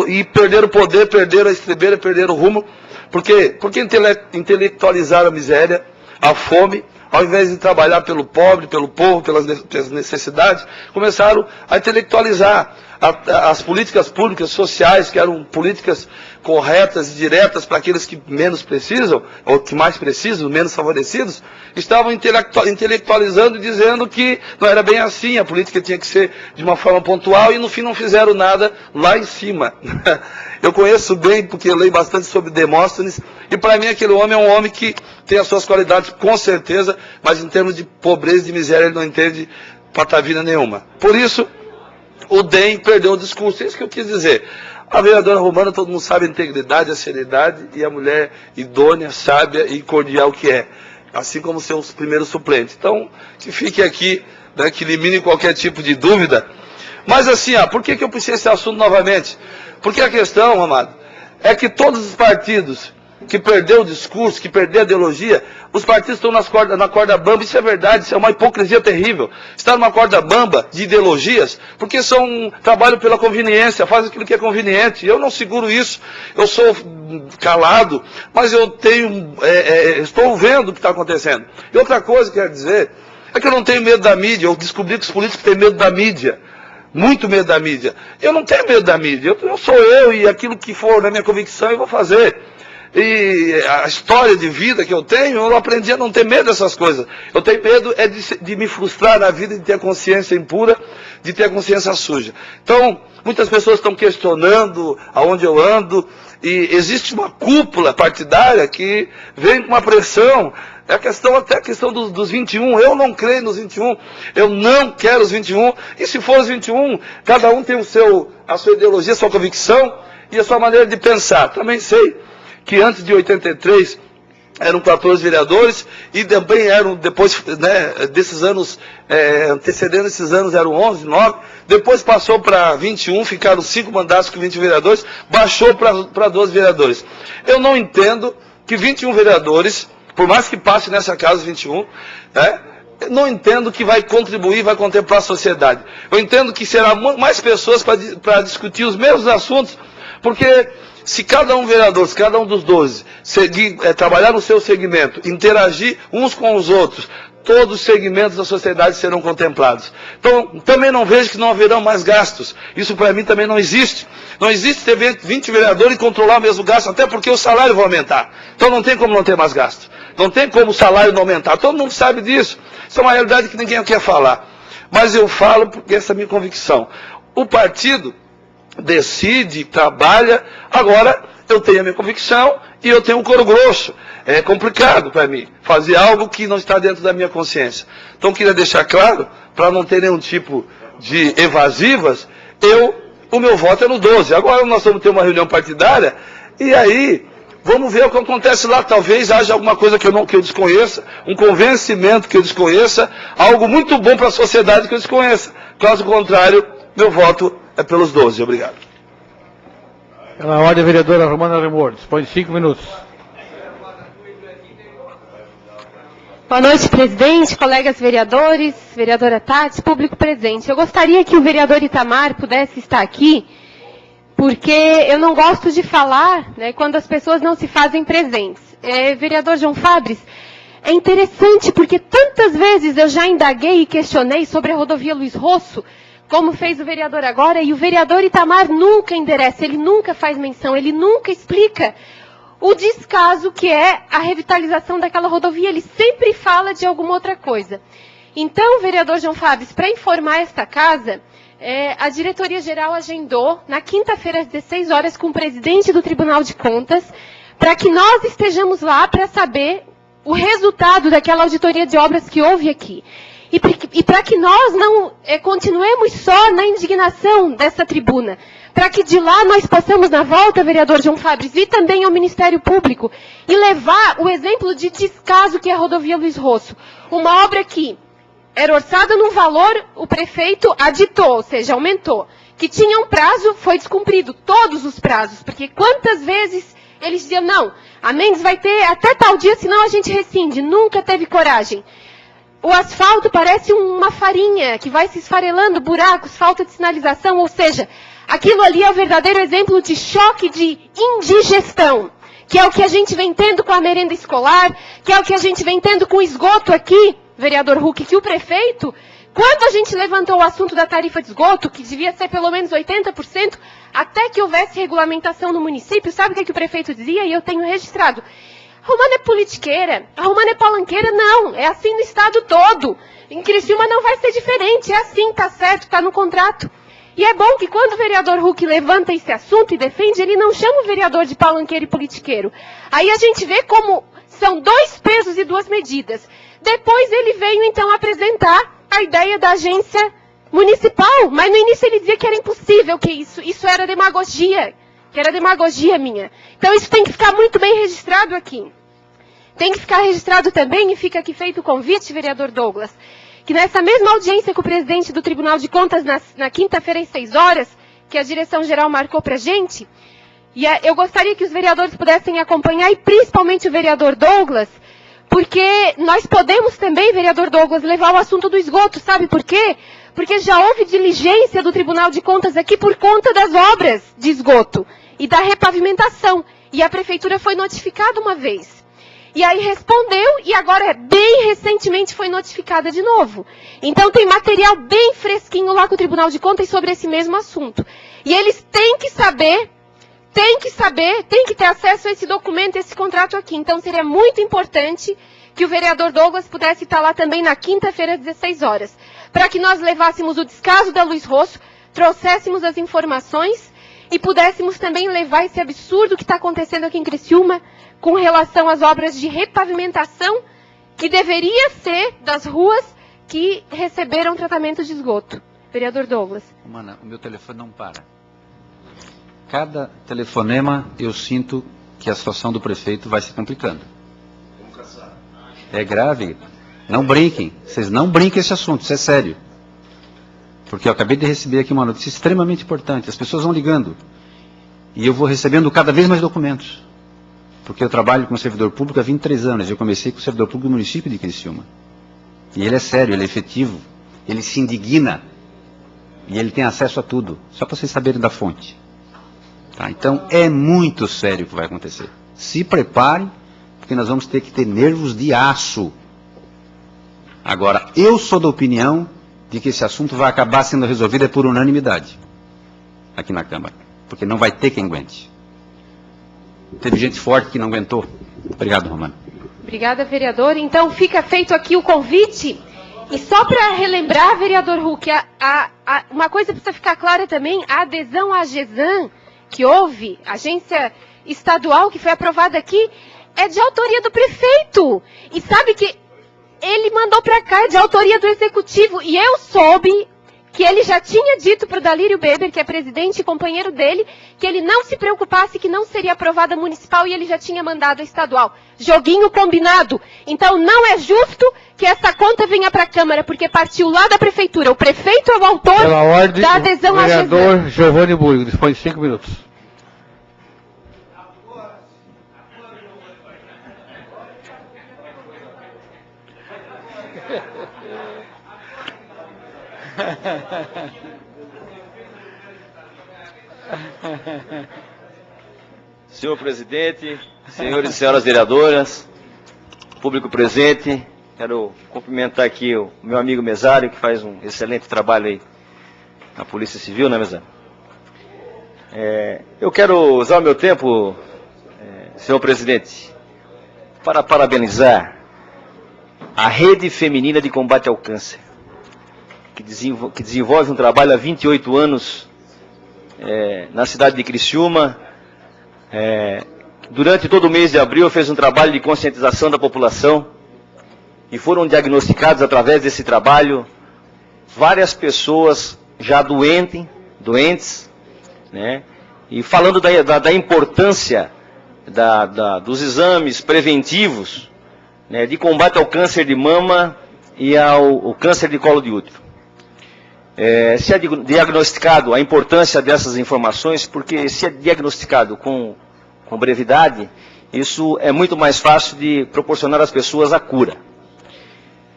e perderam o poder, perderam a estrebeira, perderam o rumo. Por quê? Porque intelectualizaram a miséria, a fome, ao invés de trabalhar pelo pobre, pelo povo, pelas necessidades, começaram a intelectualizar as políticas públicas sociais, que eram políticas corretas e diretas para aqueles que menos precisam, ou que mais precisam, menos favorecidos, estavam intelectualizando e dizendo que não era bem assim, a política tinha que ser de uma forma pontual, e no fim não fizeram nada lá em cima. Eu conheço bem, porque eu leio bastante sobre Demóstenes, e para mim aquele homem é um homem que tem as suas qualidades, com certeza, mas em termos de pobreza e de miséria ele não entende patavina nenhuma. Por isso, o DEM perdeu o discurso. É isso que eu quis dizer. A vereadora Romana, todo mundo sabe a integridade, a seriedade, e a mulher idônea, sábia e cordial que é. Assim como seus primeiros suplentes. Então, que fique aqui, né, que elimine qualquer tipo de dúvida. Mas assim, por que eu puxei esse assunto novamente? Porque a questão, amado, é que todos os partidos que perderam o discurso, que perderam a ideologia, os partidos estão na corda bamba. Isso é verdade, isso é uma hipocrisia terrível. Está numa corda bamba de ideologias, porque trabalham pela conveniência, fazem aquilo que é conveniente. Eu não seguro isso, eu sou calado, mas eu estou vendo o que está acontecendo. E outra coisa que eu quero dizer, é que eu não tenho medo da mídia. Eu descobri que os políticos têm medo da mídia. Muito medo da mídia. Eu não tenho medo da mídia. Eu sou eu, e aquilo que for na minha convicção eu vou fazer. e a história de vida que eu tenho, eu aprendi a não ter medo dessas coisas. Eu tenho medo de me frustrar na vida, de ter a consciência impura, de ter a consciência suja. Então, muitas pessoas estão questionando aonde eu ando, e existe uma cúpula partidária que vem com uma pressão. É até a questão dos 21, eu não creio nos 21, eu não quero os 21, e se for os 21, cada um tem a sua ideologia, a sua convicção e a sua maneira de pensar. Também sei que antes de 83 eram 14 vereadores e também eram, depois, né, desses anos, antecedendo esses anos, eram 11, 9, depois passou para 21, ficaram 5 mandatos com 20 vereadores, baixou para 12 vereadores. Eu não entendo que 21 vereadores, por mais que passe nessa casa 21, né, não entendo que vai contribuir, vai contemplar a sociedade. Eu entendo que será mais pessoas para discutir os mesmos assuntos, porque se cada um vereador, se cada um dos 12, trabalhar no seu segmento, interagir uns com os outros, todos os segmentos da sociedade serão contemplados. Então, também não vejo que não haverão mais gastos. Isso para mim também não existe. Não existe ter 20 vereadores e controlar o mesmo gasto, até porque o salário vai aumentar. Então não tem como não ter mais gasto. Não tem como o salário não aumentar. Todo mundo sabe disso. Isso é uma realidade que ninguém quer falar. Mas eu falo porque essa é a minha convicção. O partido decide, trabalha, agora eu tenho a minha convicção e eu tenho um couro grosso. É complicado para mim fazer algo que não está dentro da minha consciência. Então queria deixar claro, para não ter nenhum tipo de evasivas, o meu voto é no 12. Agora nós vamos ter uma reunião partidária e aí vamos ver o que acontece lá. Talvez haja alguma coisa que eu desconheça, um convencimento que eu desconheça, algo muito bom para a sociedade que eu desconheça. Caso contrário, meu voto é pelos 12. Obrigado. Pela ordem, a vereadora Romana Remor. Dispõe de 5 minutos. Boa noite, presidente, colegas vereadores, vereadora Tati, público presente. Eu gostaria que o vereador Itamar pudesse estar aqui, porque eu não gosto de falar, né, quando as pessoas não se fazem presentes. Vereador João Fabris, é interessante porque tantas vezes eu já indaguei e questionei sobre a rodovia Luiz Rosso, como fez o vereador agora, e o vereador Itamar nunca endereça, ele nunca faz menção, ele nunca explica o descaso que é a revitalização daquela rodovia, ele sempre fala de alguma outra coisa. Então, vereador João Fabris, para informar esta casa, a diretoria-geral agendou, na quinta-feira às 16 horas, com o presidente do Tribunal de Contas, para que nós estejamos lá para saber o resultado daquela auditoria de obras que houve aqui. E para que nós não continuemos só na indignação dessa tribuna, para que de lá nós possamos, na volta, vereador João Fabris, vir também ao Ministério Público e levar o exemplo de descaso que é a rodovia Luiz Rosso. Uma obra que era orçada num valor, o prefeito aditou, ou seja, aumentou. Que tinha um prazo, foi descumprido, todos os prazos, porque quantas vezes eles diziam, não, a Mendes vai ter até tal dia, senão a gente rescinde, nunca teve coragem. O asfalto parece uma farinha que vai se esfarelando, buracos, falta de sinalização, ou seja, aquilo ali é o verdadeiro exemplo de choque de indigestão, que é o que a gente vem tendo com a merenda escolar, que é o que a gente vem tendo com o esgoto aqui, vereador Huck, que o prefeito, quando a gente levantou o assunto da tarifa de esgoto, que devia ser pelo menos 80%, até que houvesse regulamentação no município, sabe o que o prefeito dizia? E eu tenho registrado. A Romana é politiqueira, a Romana é palanqueira, não, é assim no estado todo. Em Criciúma não vai ser diferente, é assim, tá certo, tá no contrato. E é bom que quando o vereador Huck levanta esse assunto e defende, ele não chama o vereador de palanqueiro e politiqueiro. Aí a gente vê como são 2 pesos e 2 medidas. Depois ele veio então apresentar a ideia da agência municipal, mas no início ele dizia que era impossível, que isso era demagogia. Que era demagogia minha. Então isso tem que ficar muito bem registrado aqui. Tem que ficar registrado também, e fica aqui feito o convite, vereador Douglas, que nessa mesma audiência com o presidente do Tribunal de Contas, na quinta-feira às 6 horas, que a direção-geral marcou para a gente, e eu gostaria que os vereadores pudessem acompanhar, e principalmente o vereador Douglas, porque nós podemos também, vereador Douglas, levar o assunto do esgoto, sabe por quê? Porque já houve diligência do Tribunal de Contas aqui por conta das obras de esgoto e da repavimentação. E a prefeitura foi notificada uma vez. E aí respondeu e agora, bem recentemente, foi notificada de novo. Então tem material bem fresquinho lá com o Tribunal de Contas sobre esse mesmo assunto. E eles têm que saber tem que saber, tem que ter acesso a esse documento, esse contrato aqui. Então seria muito importante que o vereador Douglas pudesse estar lá também na quinta-feira às 16 horas, para que nós levássemos o descaso da Luiz Rosso, trouxéssemos as informações e pudéssemos também levar esse absurdo que está acontecendo aqui em Criciúma com relação às obras de repavimentação que deveria ser das ruas que receberam tratamento de esgoto. Vereador Douglas. Mana, o meu telefone não para. Cada telefonema eu sinto que a situação do prefeito vai se complicando. É grave. Não brinquem. Vocês não brinquem esse assunto, isso é sério. Porque eu acabei de receber aqui uma notícia extremamente importante. As pessoas vão ligando. E eu vou recebendo cada vez mais documentos. Porque eu trabalho com o servidor público há 23 anos. Eu comecei com o servidor público do município de Criciúma. E ele é sério, ele é efetivo. Ele se indigna. E ele tem acesso a tudo. Só para vocês saberem da fonte. Tá? Então é muito sério o que vai acontecer. Se preparem, porque nós vamos ter que ter nervos de aço. Agora, eu sou da opinião de que esse assunto vai acabar sendo resolvido por unanimidade. Aqui na Câmara. Porque não vai ter quem aguente. Teve gente forte que não aguentou. Obrigado, Romano. Obrigada, vereador. Então, fica feito aqui o convite. E só para relembrar, vereador Huck, uma coisa precisa ficar clara também, a adesão à GESAM, que houve, agência estadual que foi aprovada aqui, é de autoria do prefeito. E sabe que ele mandou para cá, é de autoria do executivo. E eu soube que ele já tinha dito para o Dalírio Beber, que é presidente e companheiro dele, que ele não se preocupasse, que não seria aprovada municipal e ele já tinha mandado a estadual. Joguinho combinado. Então não é justo que essa conta venha para a Câmara, porque partiu lá da Prefeitura. O prefeito é o autor Pela ordem, da adesão à GESAM. vereador Giovanni Burgo, dispõe de 5 minutos. Senhor presidente, senhores e senhoras vereadoras, público presente, quero cumprimentar aqui o meu amigo Mesário, que faz um excelente trabalho aí na Polícia Civil, né, Mesário? Eu quero usar o meu tempo, senhor presidente, para parabenizar a Rede Feminina de Combate ao Câncer, que desenvolve um trabalho há 28 anos na cidade de Criciúma. Durante todo o mês de abril fez um trabalho de conscientização da população e foram diagnosticados através desse trabalho várias pessoas já doentes, né? E falando da importância dos exames preventivos, né, de combate ao câncer de mama e ao câncer de colo de útero. Se é diagnosticado a importância dessas informações, porque se é diagnosticado com brevidade, isso é muito mais fácil de proporcionar às pessoas a cura.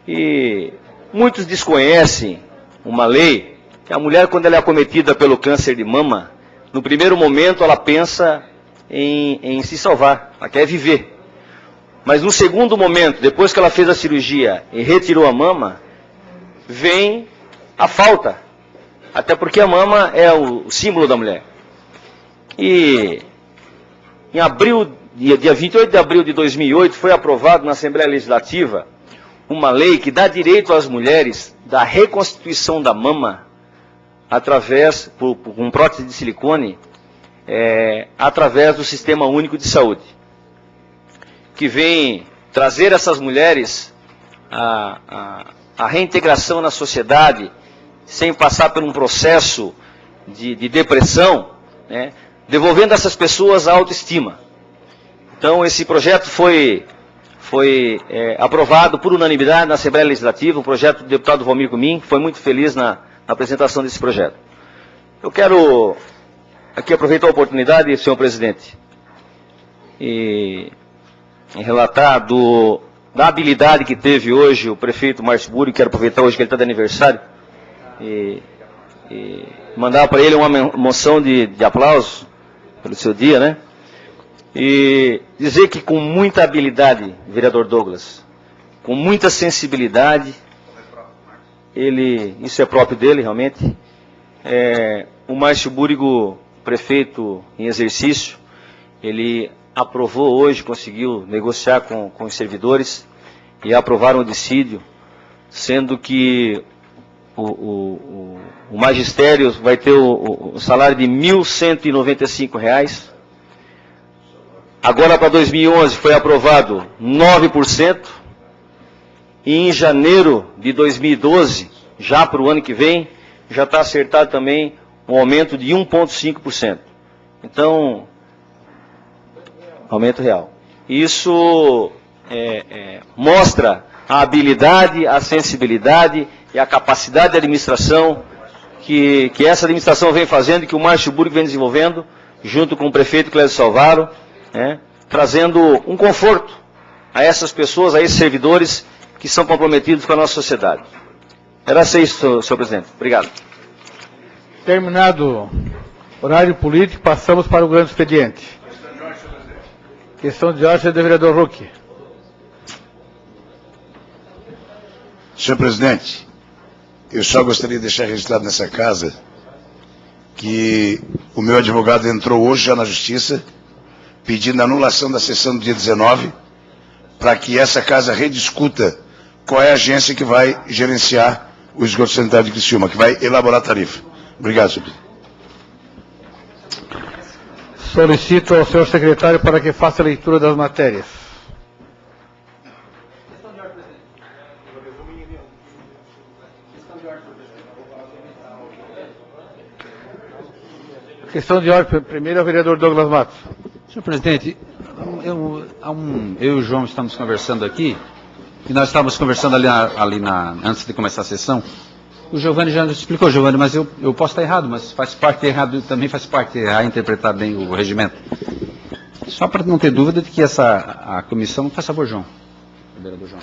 E muitos desconhecem uma lei, que a mulher, quando ela é acometida pelo câncer de mama, no primeiro momento ela pensa em se salvar, ela quer viver. Mas no segundo momento, depois que ela fez a cirurgia e retirou a mama, vem a falta. Até porque a mama é o símbolo da mulher. E em abril, dia 28 de abril de 2008, foi aprovado na Assembleia Legislativa uma lei que dá direito às mulheres da reconstituição da mama através, com prótese de silicone, através do Sistema Único de Saúde, que vem trazer essas mulheres a reintegração na sociedade, sem passar por um processo de depressão, né, devolvendo a essas pessoas a autoestima. Então esse projeto foi aprovado por unanimidade na Assembleia Legislativa, um projeto do deputado Valmir Cumim, foi muito feliz na apresentação desse projeto. Eu quero aqui aproveitar a oportunidade, senhor presidente, e relatar da habilidade que teve hoje o prefeito Márcio Burgo. Quero aproveitar hoje que ele está de aniversário e mandar para ele uma moção de aplauso pelo seu dia, né? E dizer que com muita habilidade, vereador Douglas, com muita sensibilidade, isso é próprio dele realmente, o Márcio Burgo prefeito em exercício, ele aprovou hoje, conseguiu negociar com os servidores e aprovaram o dissídio, sendo que o magistério vai ter o salário de R$ 1.195. Agora, para 2011, foi aprovado 9%. E em janeiro de 2012, já para o ano que vem, já está acertado também um aumento de 1,5%. Então, aumento real. Isso mostra a habilidade, a sensibilidade e a capacidade de administração que essa administração vem fazendo e que o Márcio Burg vem desenvolvendo, junto com o prefeito Clésio Salvaro, trazendo um conforto a essas pessoas, a esses servidores que são comprometidos com a nossa sociedade. Era isso, senhor presidente. Obrigado. Terminado o horário político, passamos para o grande expediente. Questão de ordem do vereador Huck. Senhor presidente, eu só gostaria de deixar registrado nessa casa que o meu advogado entrou hoje já na justiça, pedindo a anulação da sessão do dia 19, para que essa casa rediscuta qual é a agência que vai gerenciar o esgoto sanitário de Criciúma, que vai elaborar a tarifa. Obrigado, senhor presidente. Solicito ao senhor secretário para que faça a leitura das matérias. Questão de ordem, primeiro é o vereador Douglas Matos. Senhor presidente, eu e o João estamos conversando aqui, e nós estávamos conversando antes de começar a sessão. O Giovanni já nos explicou, Giovanni, mas eu posso estar errado, mas faz parte errado, também faz parte errar interpretar bem o regimento. Só para não ter dúvida de que a comissão, faz favor, João. Vereador João.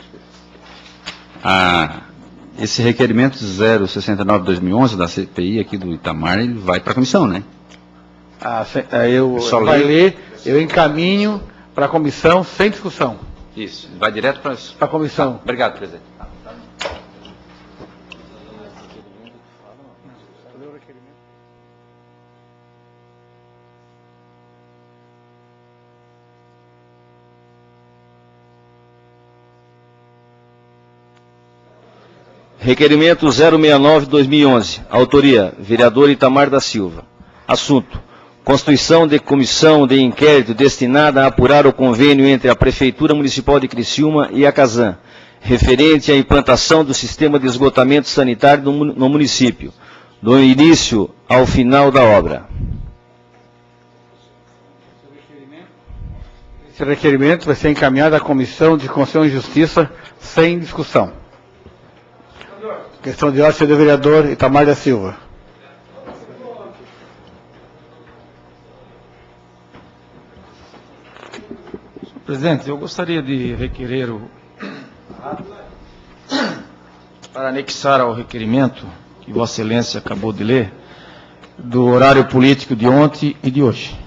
Esse requerimento 069/2011 da CPI aqui do Itamar, ele vai para a comissão, né? Vai ler, eu encaminho para a comissão sem discussão. Isso, vai direto para a comissão. Obrigado, presidente. Requerimento 069/2011. Autoria, vereador Itamar da Silva. Assunto: constituição de comissão de inquérito destinada a apurar o convênio entre a Prefeitura Municipal de Criciúma e a Casan, referente à implantação do sistema de esgotamento sanitário no município, do início ao final da obra. Esse requerimento vai ser encaminhado à Comissão de Constituição e Justiça sem discussão. Questão de ordem do vereador Itamar da Silva. Presidente, eu gostaria de requerer para anexar ao requerimento que Vossa Excelência acabou de ler, do horário político de ontem e de hoje.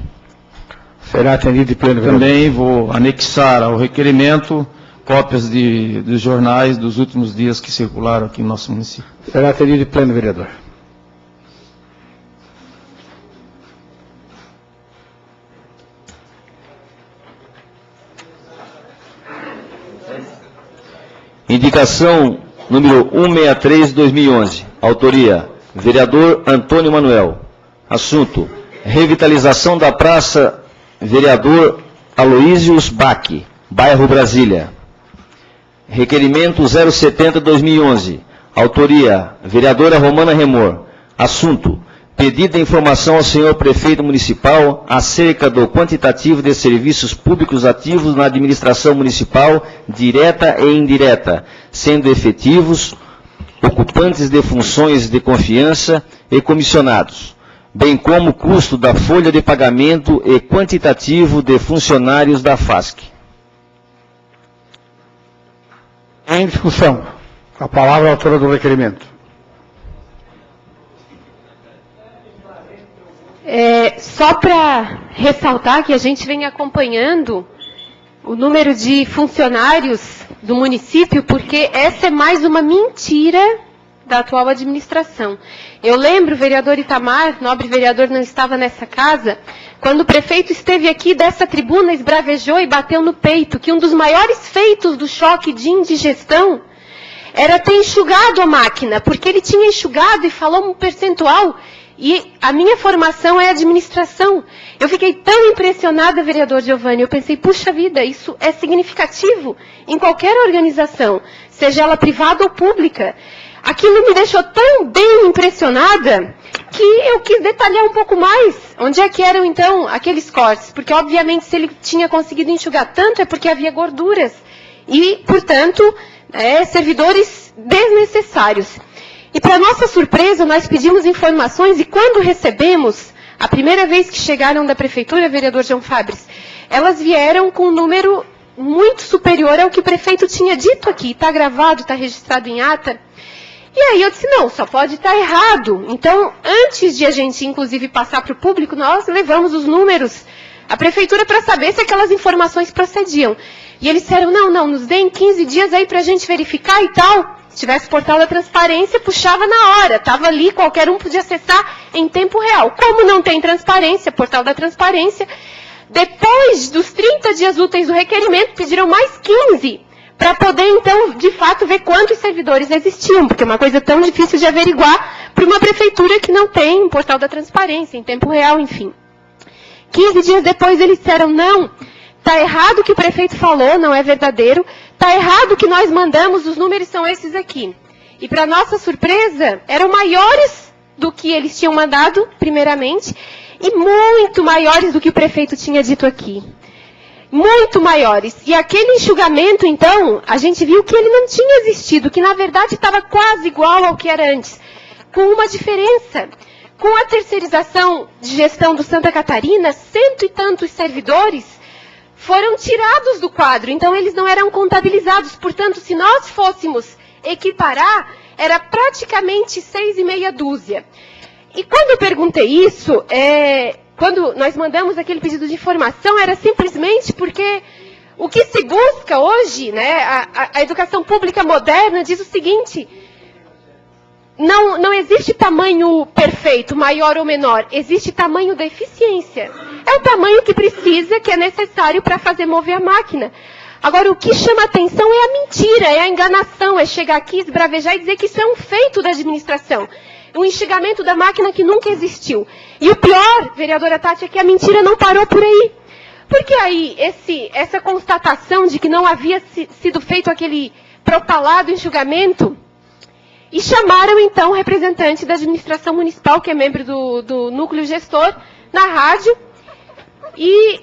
Será atendido de pleno, vereador. Também vou anexar ao requerimento cópias dos jornais dos últimos dias que circularam aqui no nosso município. Será atendido de pleno, vereador. Indicação número 163/2011. Autoria, vereador Antônio Manuel. Assunto: revitalização da praça vereador Aloísios Bach, bairro Brasília. Requerimento 070/2011. Autoria, vereadora Romana Remor. Assunto: pedido de informação ao senhor prefeito municipal acerca do quantitativo de serviços públicos ativos na administração municipal, direta e indireta, sendo efetivos, ocupantes de funções de confiança e comissionados, bem como custo da folha de pagamento e quantitativo de funcionários da FASC. Em discussão. A palavra é a autora do requerimento. Só para ressaltar que a gente vem acompanhando o número de funcionários do município, porque essa é mais uma mentira da atual administração. Eu lembro, vereador Itamar, nobre vereador não estava nessa casa, quando o prefeito esteve aqui dessa tribuna, esbravejou e bateu no peito que um dos maiores feitos do choque de indigestão era ter enxugado a máquina, porque ele tinha enxugado e falou um percentual, e a minha formação é administração. Eu fiquei tão impressionada, vereador Giovanni, eu pensei, puxa vida, isso é significativo em qualquer organização, seja ela privada ou pública. Aquilo me deixou tão bem impressionada que eu quis detalhar um pouco mais. Onde é que eram, então, aqueles cortes? Porque, obviamente, se ele tinha conseguido enxugar tanto, é porque havia gorduras. E, portanto, servidores desnecessários. E, para nossa surpresa, nós pedimos informações e, quando recebemos, a primeira vez que chegaram da prefeitura, vereador João Fabres, elas vieram com um número muito superior ao que o prefeito tinha dito aqui. Está gravado, está registrado em ata. E aí eu disse, não, só pode estar errado. Então, antes de a gente, inclusive, passar para o público, nós levamos os números à prefeitura para saber se aquelas informações procediam. E eles disseram, não, nos deem 15 dias aí para a gente verificar e tal. Se tivesse portal da transparência, puxava na hora. Estava ali, qualquer um podia acessar em tempo real. Como não tem transparência, portal da transparência, depois dos 30 dias úteis do requerimento, pediram mais 15. Para poder, então, de fato, ver quantos servidores existiam, porque é uma coisa tão difícil de averiguar para uma prefeitura que não tem um portal da transparência, em tempo real, enfim. 15 dias depois eles disseram, não, está errado o que o prefeito falou, não é verdadeiro, está errado o que nós mandamos, os números são esses aqui. E, para nossa surpresa, eram maiores do que eles tinham mandado, primeiramente, e muito maiores do que o prefeito tinha dito aqui. Muito maiores. E aquele enxugamento, então, a gente viu que ele não tinha existido, que na verdade estava quase igual ao que era antes, com uma diferença. Com a terceirização de gestão do Santa Catarina, 100 e tantos servidores foram tirados do quadro, então eles não eram contabilizados. Portanto, se nós fôssemos equiparar, era praticamente 6,5 dúzia. E quando eu perguntei isso, quando nós mandamos aquele pedido de informação, era simplesmente porque o que se busca hoje, né, a educação pública moderna diz o seguinte, não existe tamanho perfeito, maior ou menor, existe tamanho da eficiência. É o tamanho que precisa, que é necessário para fazer mover a máquina. Agora, o que chama atenção é a mentira, é a enganação, é chegar aqui, esbravejar e dizer que isso é um feito da administração. Um enxugamento da máquina que nunca existiu. E o pior, vereadora Tati, é que a mentira não parou por aí. Porque aí, essa constatação de que não havia sido feito aquele propalado enxugamento, e chamaram, então, o representante da administração municipal, que é membro do núcleo gestor, na rádio, e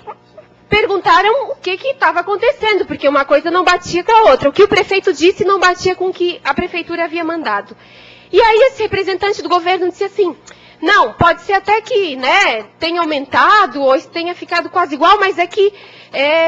perguntaram o que estava acontecendo, porque uma coisa não batia com a outra. O que o prefeito disse não batia com o que a prefeitura havia mandado. E aí esse representante do governo disse assim, não, pode ser até que, né, tenha aumentado ou tenha ficado quase igual, mas é que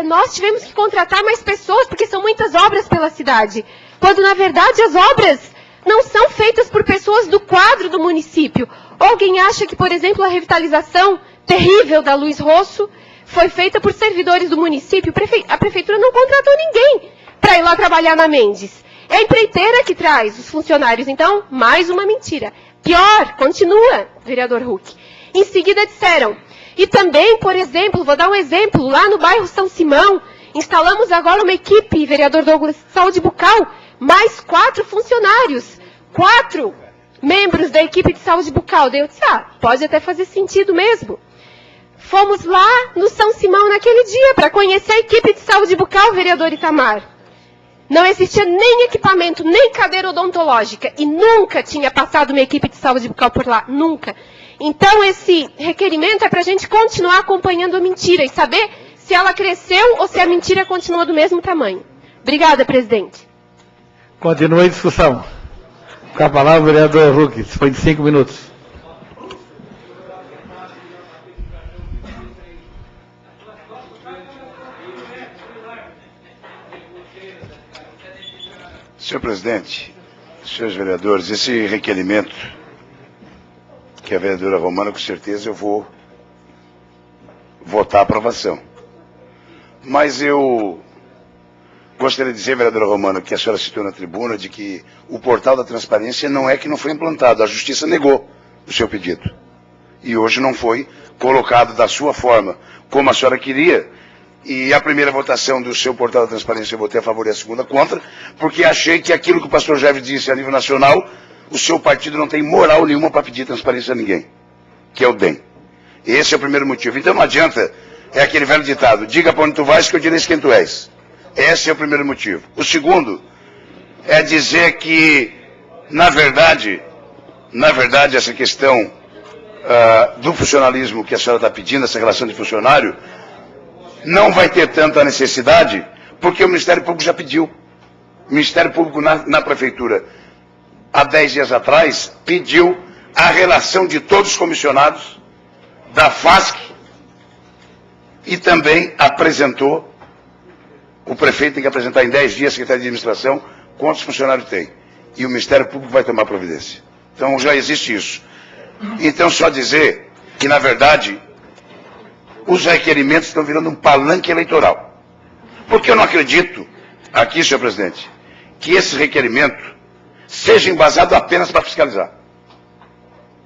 nós tivemos que contratar mais pessoas, porque são muitas obras pela cidade. Quando, na verdade, as obras não são feitas por pessoas do quadro do município. Alguém acha que, por exemplo, a revitalização terrível da Luiz Rosso foi feita por servidores do município? A prefeitura não contratou ninguém para ir lá trabalhar na Mendes. É a empreiteira que traz os funcionários. Então, mais uma mentira. Pior, continua, vereador Huck. Em seguida disseram, e também, por exemplo, vou dar um exemplo, lá no bairro São Simão, instalamos agora uma equipe, vereador Douglas, de saúde bucal, mais 4 funcionários, 4 membros da equipe de saúde bucal. Daí eu disse, pode até fazer sentido mesmo. Fomos lá no São Simão naquele dia para conhecer a equipe de saúde bucal, vereador Itamar. Não existia nem equipamento, nem cadeira odontológica. E nunca tinha passado uma equipe de saúde bucal por lá. Nunca. Então, esse requerimento é para a gente continuar acompanhando a mentira e saber se ela cresceu ou se a mentira continua do mesmo tamanho. Obrigada, presidente. Continua a discussão. Com a palavra o vereador Huck. Foi de 5 minutos. Senhor presidente, senhores vereadores, esse requerimento que a vereadora Romana, com certeza eu vou votar a aprovação. Mas eu gostaria de dizer, vereadora Romana, que a senhora citou na tribuna, de que o portal da transparência não é que não foi implantado, a Justiça negou o seu pedido. E hoje não foi colocado da sua forma, como a senhora queria. E a primeira votação do seu portal da transparência eu votei a favor e a segunda contra, porque achei que aquilo que o pastor Jeves disse a nível nacional, o seu partido não tem moral nenhuma para pedir transparência a ninguém, que é o DEM. Esse é o primeiro motivo. Então não adianta, é aquele velho ditado, diga para onde tu vais que eu direi quem tu és. Esse é o primeiro motivo. O segundo é dizer que, na verdade, essa questão do funcionalismo que a senhora está pedindo, essa relação de funcionário, não vai ter tanta necessidade, porque o Ministério Público já pediu. O Ministério Público na Prefeitura, há 10 dias atrás, pediu a relação de todos os comissionados da FASC e também apresentou, o prefeito tem que apresentar em 10 dias, a Secretaria de Administração, quantos funcionários tem. E o Ministério Público vai tomar providência. Então já existe isso. Então só dizer que, na verdade, os requerimentos estão virando um palanque eleitoral. Porque eu não acredito, aqui, senhor presidente, que esse requerimento seja embasado apenas para fiscalizar.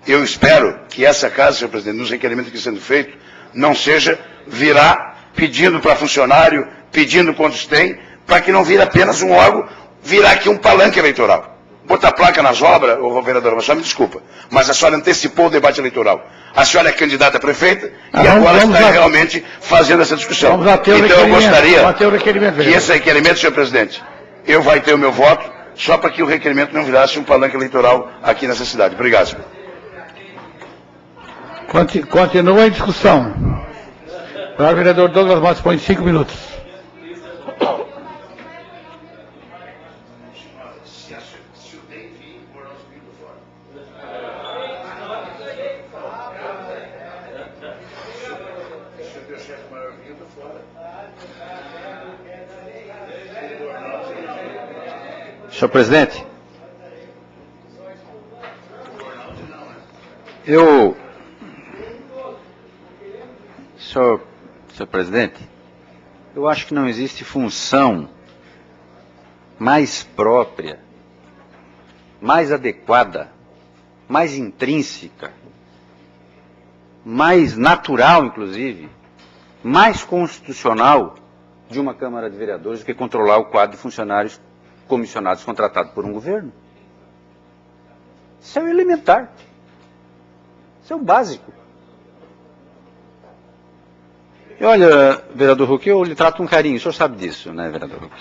Eu espero que essa casa, senhor presidente, nos requerimentos que estão sendo feitos, não seja virar pedindo para funcionário, pedindo quantos tem, para que não vire apenas um órgão, virar aqui um palanque eleitoral. Botar placa nas obras, ô vereador, mas só me desculpa, mas a senhora antecipou o debate eleitoral. A senhora é candidata a prefeita e agora está realmente fazendo essa discussão. Então eu gostaria que esse requerimento, senhor presidente, eu vai ter o meu voto, só para que o requerimento não virasse um palanque eleitoral aqui nessa cidade. Obrigado, senhor. Continua a discussão. Para o vereador Douglas Matos, põe 5 minutos. Senhor presidente, senhor presidente, eu acho que não existe função mais própria, mais adequada, mais intrínseca, mais natural, inclusive, mais constitucional de uma Câmara de Vereadores do que controlar o quadro de funcionários comissionados contratados por um governo. Isso é o elementar. Isso é o básico. E olha, vereador Huck, eu lhe trato com carinho, o senhor sabe disso, né, vereador Huck?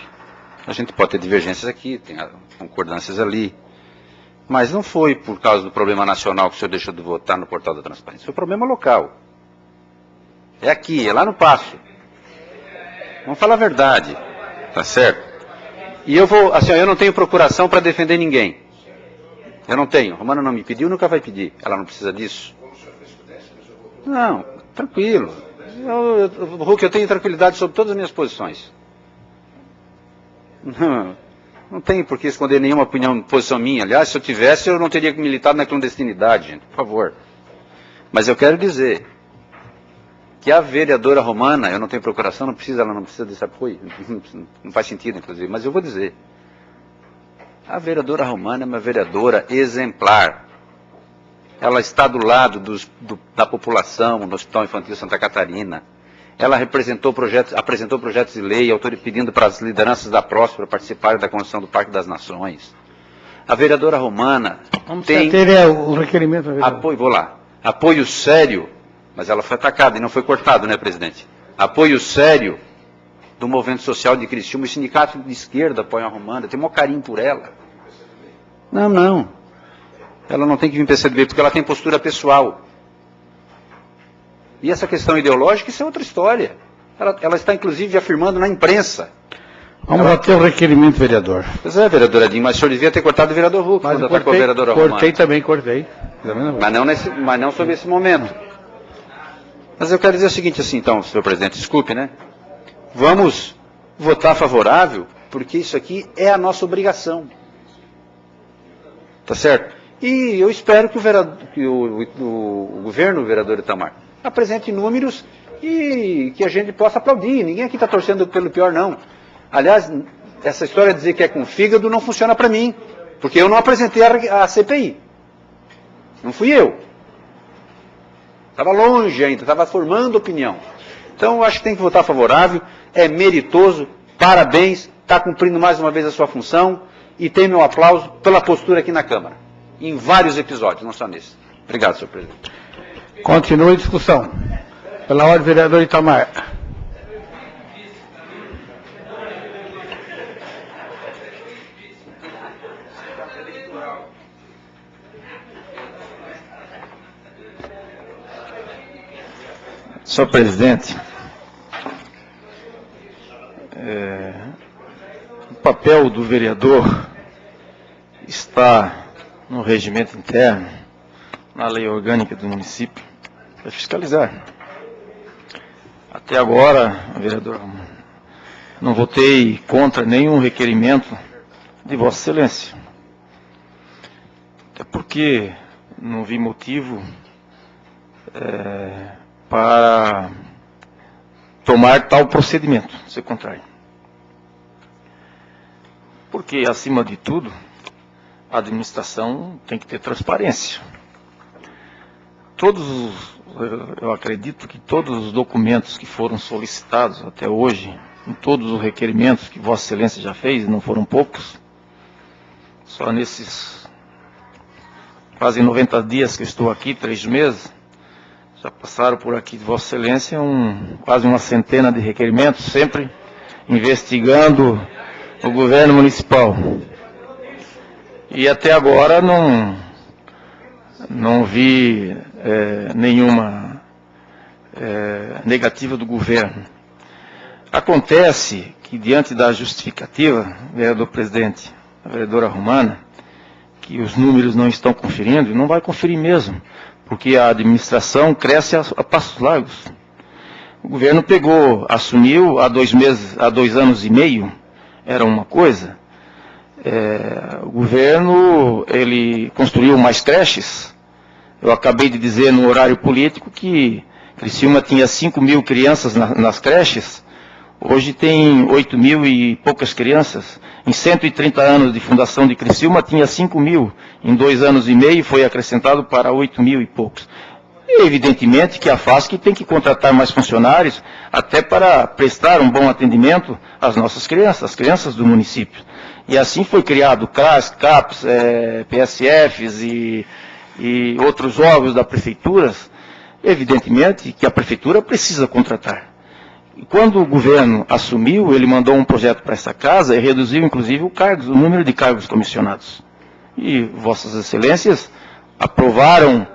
A gente pode ter divergências aqui, tem concordâncias ali, mas não foi por causa do problema nacional que o senhor deixou de votar no portal da transparência, foi problema local. É aqui, é lá no Paço. Vamos falar a verdade, tá certo? E eu vou, assim, eu não tenho procuração para defender ninguém. Eu não tenho. A Romana não me pediu, nunca vai pedir. Ela não precisa disso. Não, tranquilo. Huck, eu tenho tranquilidade sobre todas as minhas posições. Não tenho por que esconder nenhuma opinião, posição minha. Aliás, se eu tivesse, eu não teria militado na clandestinidade, gente, por favor. Mas eu quero dizer que a vereadora Romana, eu não tenho procuração, ela não precisa desse apoio, não faz sentido, inclusive, mas eu vou dizer. A vereadora Romana é uma vereadora exemplar. Ela está do lado da população no Hospital Infantil Santa Catarina. Ela apresentou projetos de lei, pedindo para as lideranças da Próspera participarem da construção do Parque das Nações. A vereadora Romana tem o requerimento. Apoio sério, mas ela foi atacada e não foi cortado, né, presidente? Apoio sério do movimento social de Criciúma, o sindicato de esquerda apoia a Romana, tem um maior carinho por ela. Não. Ela não tem que vir para o PCdoB porque ela tem postura pessoal. E essa questão ideológica, isso é outra história. Ela está, inclusive, afirmando na imprensa. Vamos bater o requerimento, vereador. Pois é, vereador Edinho, mas o senhor devia ter cortado o vereador Huck quando atacou a vereadora Romana. Cortei. Mas não sobre esse momento. Mas eu quero dizer o seguinte, assim, então, senhor presidente, desculpe, né? Vamos votar favorável, porque isso aqui é a nossa obrigação. Tá certo? E eu espero que o governo, o vereador Itamar, apresente números e que a gente possa aplaudir. Ninguém aqui está torcendo pelo pior, não. Aliás, essa história de dizer que é com fígado não funciona para mim, porque eu não apresentei a CPI. Não fui eu. Estava longe ainda, estava formando opinião. Então, eu acho que tem que votar favorável, é meritoso, parabéns, está cumprindo mais uma vez a sua função e tem meu aplauso pela postura aqui na Câmara, em vários episódios, não só nesse. Obrigado, senhor presidente. Continua a discussão. Pela ordem, vereador Itamar. Senhor presidente, o papel do vereador está no regimento interno, na lei orgânica do município, é fiscalizar. Até agora, vereador, não votei contra nenhum requerimento de Vossa Excelência. Até porque não vi motivo para tomar tal procedimento, ser contrário. Porque, acima de tudo, a administração tem que ter transparência. Eu acredito que todos os documentos que foram solicitados até hoje, em todos os requerimentos que Vossa Excelência já fez, não foram poucos, só nesses quase 90 dias que eu estou aqui, 3 meses, já passaram por aqui de Vossa Excelência quase uma centena de requerimentos, sempre investigando o governo municipal. E até agora não vi nenhuma negativa do governo. Acontece que, diante da justificativa, vereador presidente, a vereadora Romana, que os números não estão conferindo, não vai conferir mesmo, porque a administração cresce a passos largos. O governo assumiu há 2 anos e meio, era uma coisa. O governo, ele construiu mais creches. Eu acabei de dizer no horário político que Criciúma tinha 5.000 crianças nas creches, hoje tem 8.000 e poucas crianças. Em 130 anos de fundação de Criciúma tinha 5.000, em 2 anos e meio foi acrescentado para 8.000 e poucos. E evidentemente que a FASC tem que contratar mais funcionários, até para prestar um bom atendimento às nossas crianças, às crianças do município. E assim foi criado CRAS, CAPS, PSFs e outros órgãos da prefeitura. Evidentemente que a prefeitura precisa contratar. E quando o governo assumiu, ele mandou um projeto para essa casa e reduziu inclusive o número de cargos comissionados. E Vossas Excelências aprovaram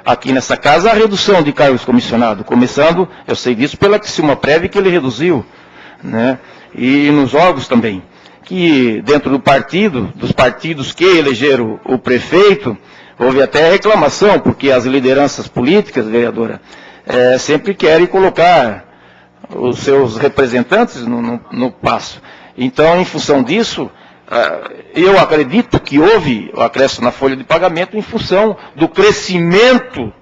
aqui nessa casa a redução de cargos comissionados, começando, eu sei disso, pela Criciúmaprev, que ele reduziu, né? E nos órgãos também, que dentro dos partidos que elegeram o prefeito, houve até reclamação, porque as lideranças políticas, vereadora, sempre querem colocar os seus representantes no passo. Então, em função disso, eu acredito que houve o acréscimo na folha de pagamento em função do crescimento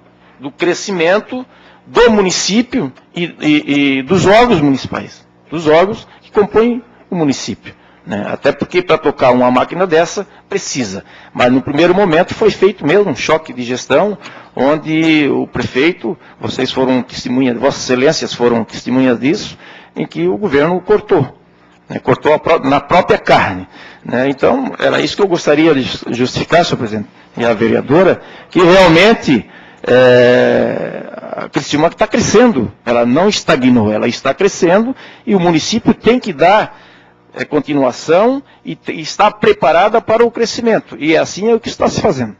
do município e dos órgãos municipais, dos órgãos que compõem o município. Né? Até porque para tocar uma máquina dessa precisa. Mas no primeiro momento foi feito mesmo um choque de gestão, onde o prefeito, vocês foram testemunhas, Vossas Excelências foram testemunhas disso, em que o governo cortou. Né? Cortou na própria carne. Né? Então, era isso que eu gostaria de justificar, senhor presidente, e a vereadora, que realmente a Criciúma está crescendo, ela não estagnou, ela está crescendo, e o município tem que dar continuação e está preparada para o crescimento. E assim é o que está se fazendo.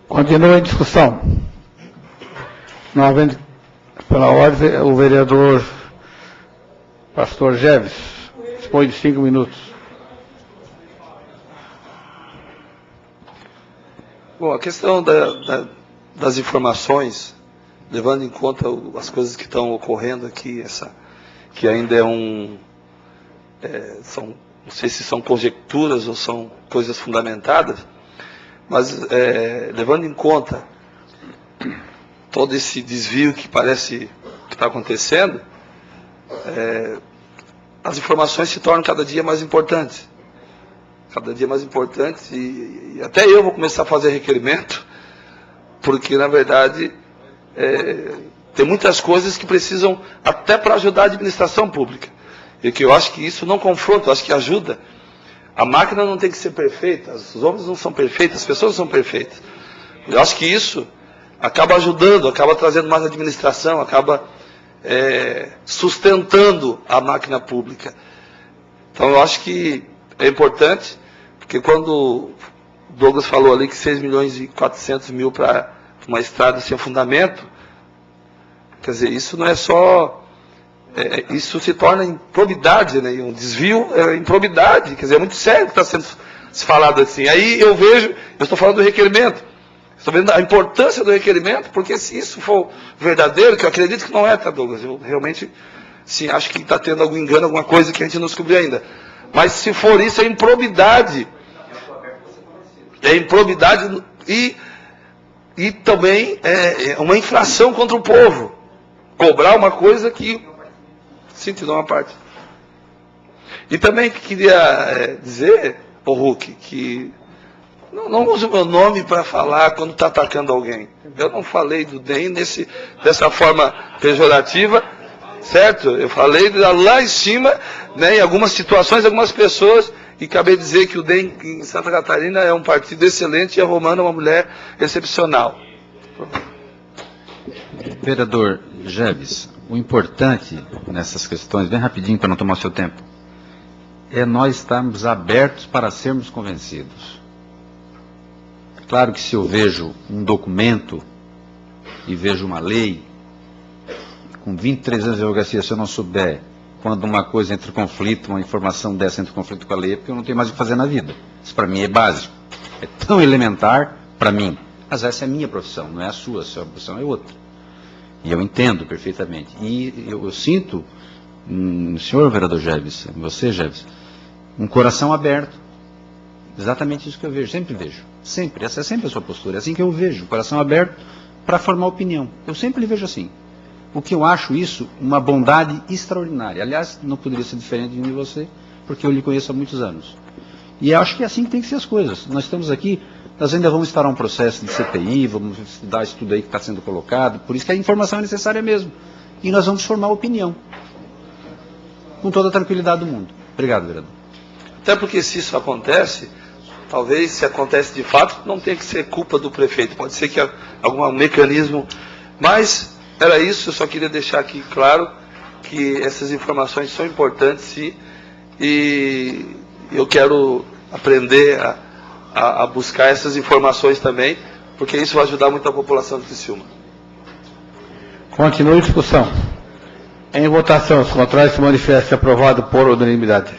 Continua a discussão. Não havendo, pela ordem, o vereador Pastor Geves dispõe de 5 minutos. Bom, a questão das informações, levando em conta as coisas que estão ocorrendo aqui, que ainda não sei se são conjecturas ou são coisas fundamentadas, mas levando em conta todo esse desvio que parece que está acontecendo, as informações se tornam cada dia mais importantes. Cada dia mais importantes, e até eu vou começar a fazer requerimento, porque, na verdade, tem muitas coisas que precisam, até para ajudar a administração pública. E que eu acho que isso não confronta, eu acho que ajuda. A máquina não tem que ser perfeita, os homens não são perfeitos, as pessoas não são perfeitas. Eu acho que isso acaba ajudando, acaba trazendo mais administração, acaba sustentando a máquina pública. Então eu acho que é importante, porque quando o Douglas falou ali que 6 milhões e 400 mil para uma estrada sem fundamento, quer dizer, isso não é só... isso se torna improbidade, né? Um desvio é improbidade, quer dizer, é muito sério que está sendo se falado assim. Aí eu estou falando do requerimento, estou vendo a importância do requerimento, porque se isso for verdadeiro, que eu acredito que não é, tá, Douglas? Eu realmente, sim, acho que está tendo algum engano, alguma coisa que a gente não descobriu ainda. Mas se for isso, é improbidade. É improbidade e também é uma infração contra o povo. Cobrar uma coisa que... Sim, te dou uma parte. E também queria dizer, ô Hulk, que não use o meu nome para falar quando está atacando alguém. Eu não falei do DEM dessa forma pejorativa, certo? Eu falei lá em cima, né, em algumas situações, algumas pessoas, e acabei de dizer que o DEM em Santa Catarina é um partido excelente e a Romana é uma mulher excepcional. Vereador Jeves, o importante nessas questões, bem rapidinho para não tomar seu tempo, é nós estarmos abertos para sermos convencidos. Claro que se eu vejo um documento e vejo uma lei, com 23 anos de advocacia, se eu não souber quando uma coisa entra em conflito, uma informação dessa entra em conflito com a lei, é porque eu não tenho mais o que fazer na vida. Isso para mim é básico. É tão elementar para mim. Mas essa é a minha profissão, não é a sua profissão é outra. E eu entendo perfeitamente. E eu sinto, senhor vereador Jeves, você, Jeves, um coração aberto. Exatamente isso que eu vejo, sempre vejo. Sempre, essa é sempre a sua postura. É assim que eu vejo, coração aberto para formar opinião. Eu sempre lhe vejo assim. O que eu acho isso uma bondade extraordinária. Aliás, não poderia ser diferente de mim e você, porque eu lhe conheço há muitos anos. E eu acho que é assim que tem que ser as coisas. Nós estamos aqui, nós ainda vamos instaurar um processo de CPI, vamos estudar isso tudo aí que está sendo colocado, por isso que a informação é necessária mesmo. E nós vamos formar opinião. Com toda a tranquilidade do mundo. Obrigado, vereador. Até porque se isso acontece, talvez se acontece de fato, não tenha que ser culpa do prefeito. Pode ser que algum mecanismo... Mas era isso, eu só queria deixar aqui claro que essas informações são importantes, sim, e eu quero aprender a buscar essas informações também, porque isso vai ajudar muito a população de Criciúma. Continue a discussão. Em votação, os contrários se manifestem. Aprovado por unanimidade.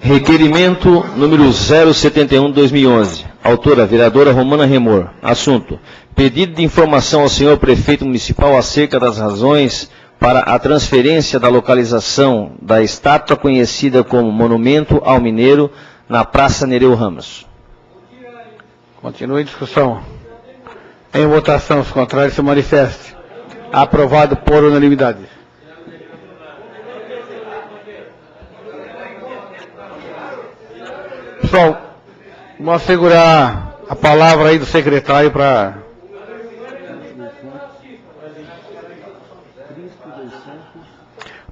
Requerimento número 071/2011. Autora, vereadora Romana Remor. Assunto: pedido de informação ao senhor prefeito municipal acerca das razões para a transferência da localização da estátua conhecida como Monumento ao Mineiro na Praça Nereu Ramos. Continue a discussão. Em votação, os contrários se manifestem. Aprovado por unanimidade. Pessoal, vamos segurar a palavra aí do secretário para...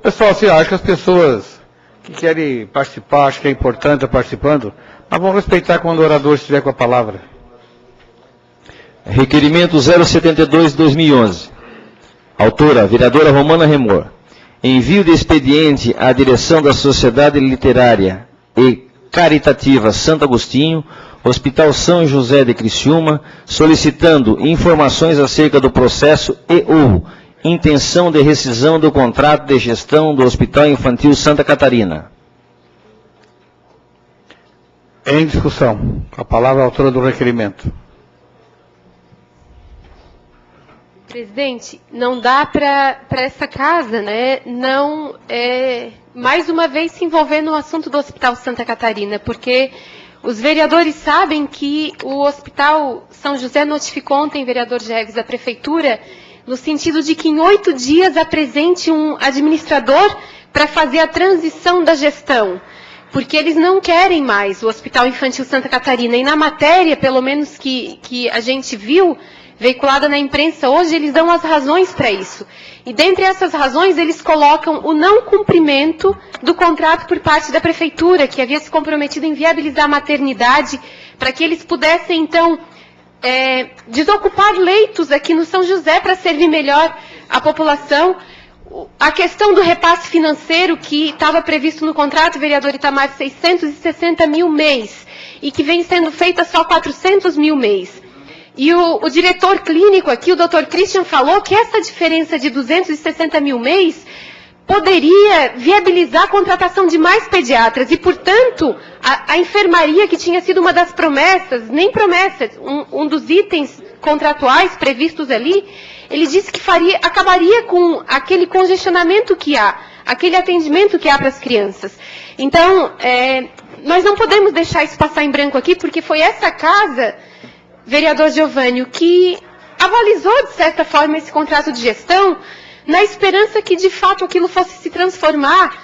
Pessoal, assim, acho que as pessoas que querem participar, acho que é importante estar participando, mas vamos respeitar quando o orador estiver com a palavra. Requerimento 072/2011. Autora, vereadora Romana Remor. Envio de expediente à direção da Sociedade Literária e Caritativa Santo Agostinho, Hospital São José de Criciúma, solicitando informações acerca do processo e/ou intenção de rescisão do contrato de gestão do Hospital Infantil Santa Catarina. Em discussão. Com a palavra a autora do requerimento. Presidente, não dá para essa casa, né, não mais uma vez se envolver no assunto do Hospital Santa Catarina, porque os vereadores sabem que o Hospital São José notificou ontem, vereador Jeves, a Prefeitura, no sentido de que em 8 dias apresente um administrador para fazer a transição da gestão, porque eles não querem mais o Hospital Infantil Santa Catarina. E na matéria, pelo menos que a gente viu, veiculada na imprensa hoje, eles dão as razões para isso. E dentre essas razões, eles colocam o não cumprimento do contrato por parte da Prefeitura, que havia se comprometido em viabilizar a maternidade, para que eles pudessem, então, desocupar leitos aqui no São José para servir melhor a população. A questão do repasse financeiro que estava previsto no contrato, vereador Itamar, 660 mil mês, e que vem sendo feita só 400 mil mês. E o diretor clínico aqui, o Dr. Christian, falou que essa diferença de 260 mil mês poderia viabilizar a contratação de mais pediatras. E, portanto, a enfermaria, que tinha sido uma das promessas, nem promessas, um dos itens contratuais previstos ali, ele disse que acabaria com aquele congestionamento que há, aquele atendimento que há para as crianças. Então, nós não podemos deixar isso passar em branco aqui, porque foi essa casa, vereador Giovânio, que avalizou, de certa forma, esse contrato de gestão, na esperança que, de fato, aquilo fosse se transformar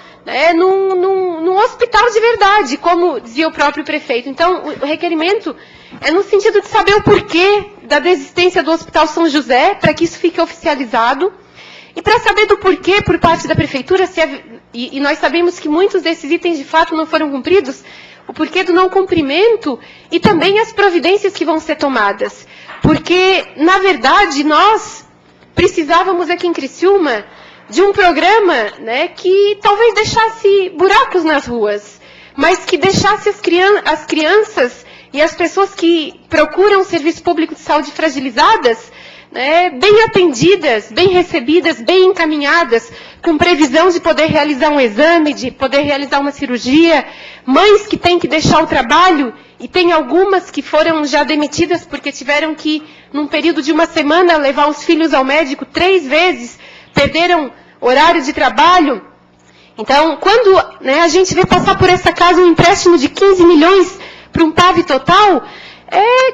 num hospital de verdade, como dizia o próprio prefeito. Então, o requerimento é no sentido de saber o porquê da desistência do Hospital São José, para que isso fique oficializado, e para saber do porquê, por parte da Prefeitura, e nós sabemos que muitos desses itens, de fato, não foram cumpridos, o porquê do não cumprimento e também as providências que vão ser tomadas. Porque, na verdade, nós precisávamos aqui em Criciúma de um programa, que talvez deixasse buracos nas ruas, mas que deixasse as crianças e as pessoas que procuram serviço público de saúde fragilizadas, bem atendidas, bem recebidas, bem encaminhadas, com previsão de poder realizar um exame, de poder realizar uma cirurgia, mães que têm que deixar o trabalho, e tem algumas que foram já demitidas porque tiveram que, num período de uma semana, levar os filhos ao médico 3 vezes, perderam horário de trabalho. Então, quando a gente vê passar por essa casa um empréstimo de 15 milhões para um PAV total,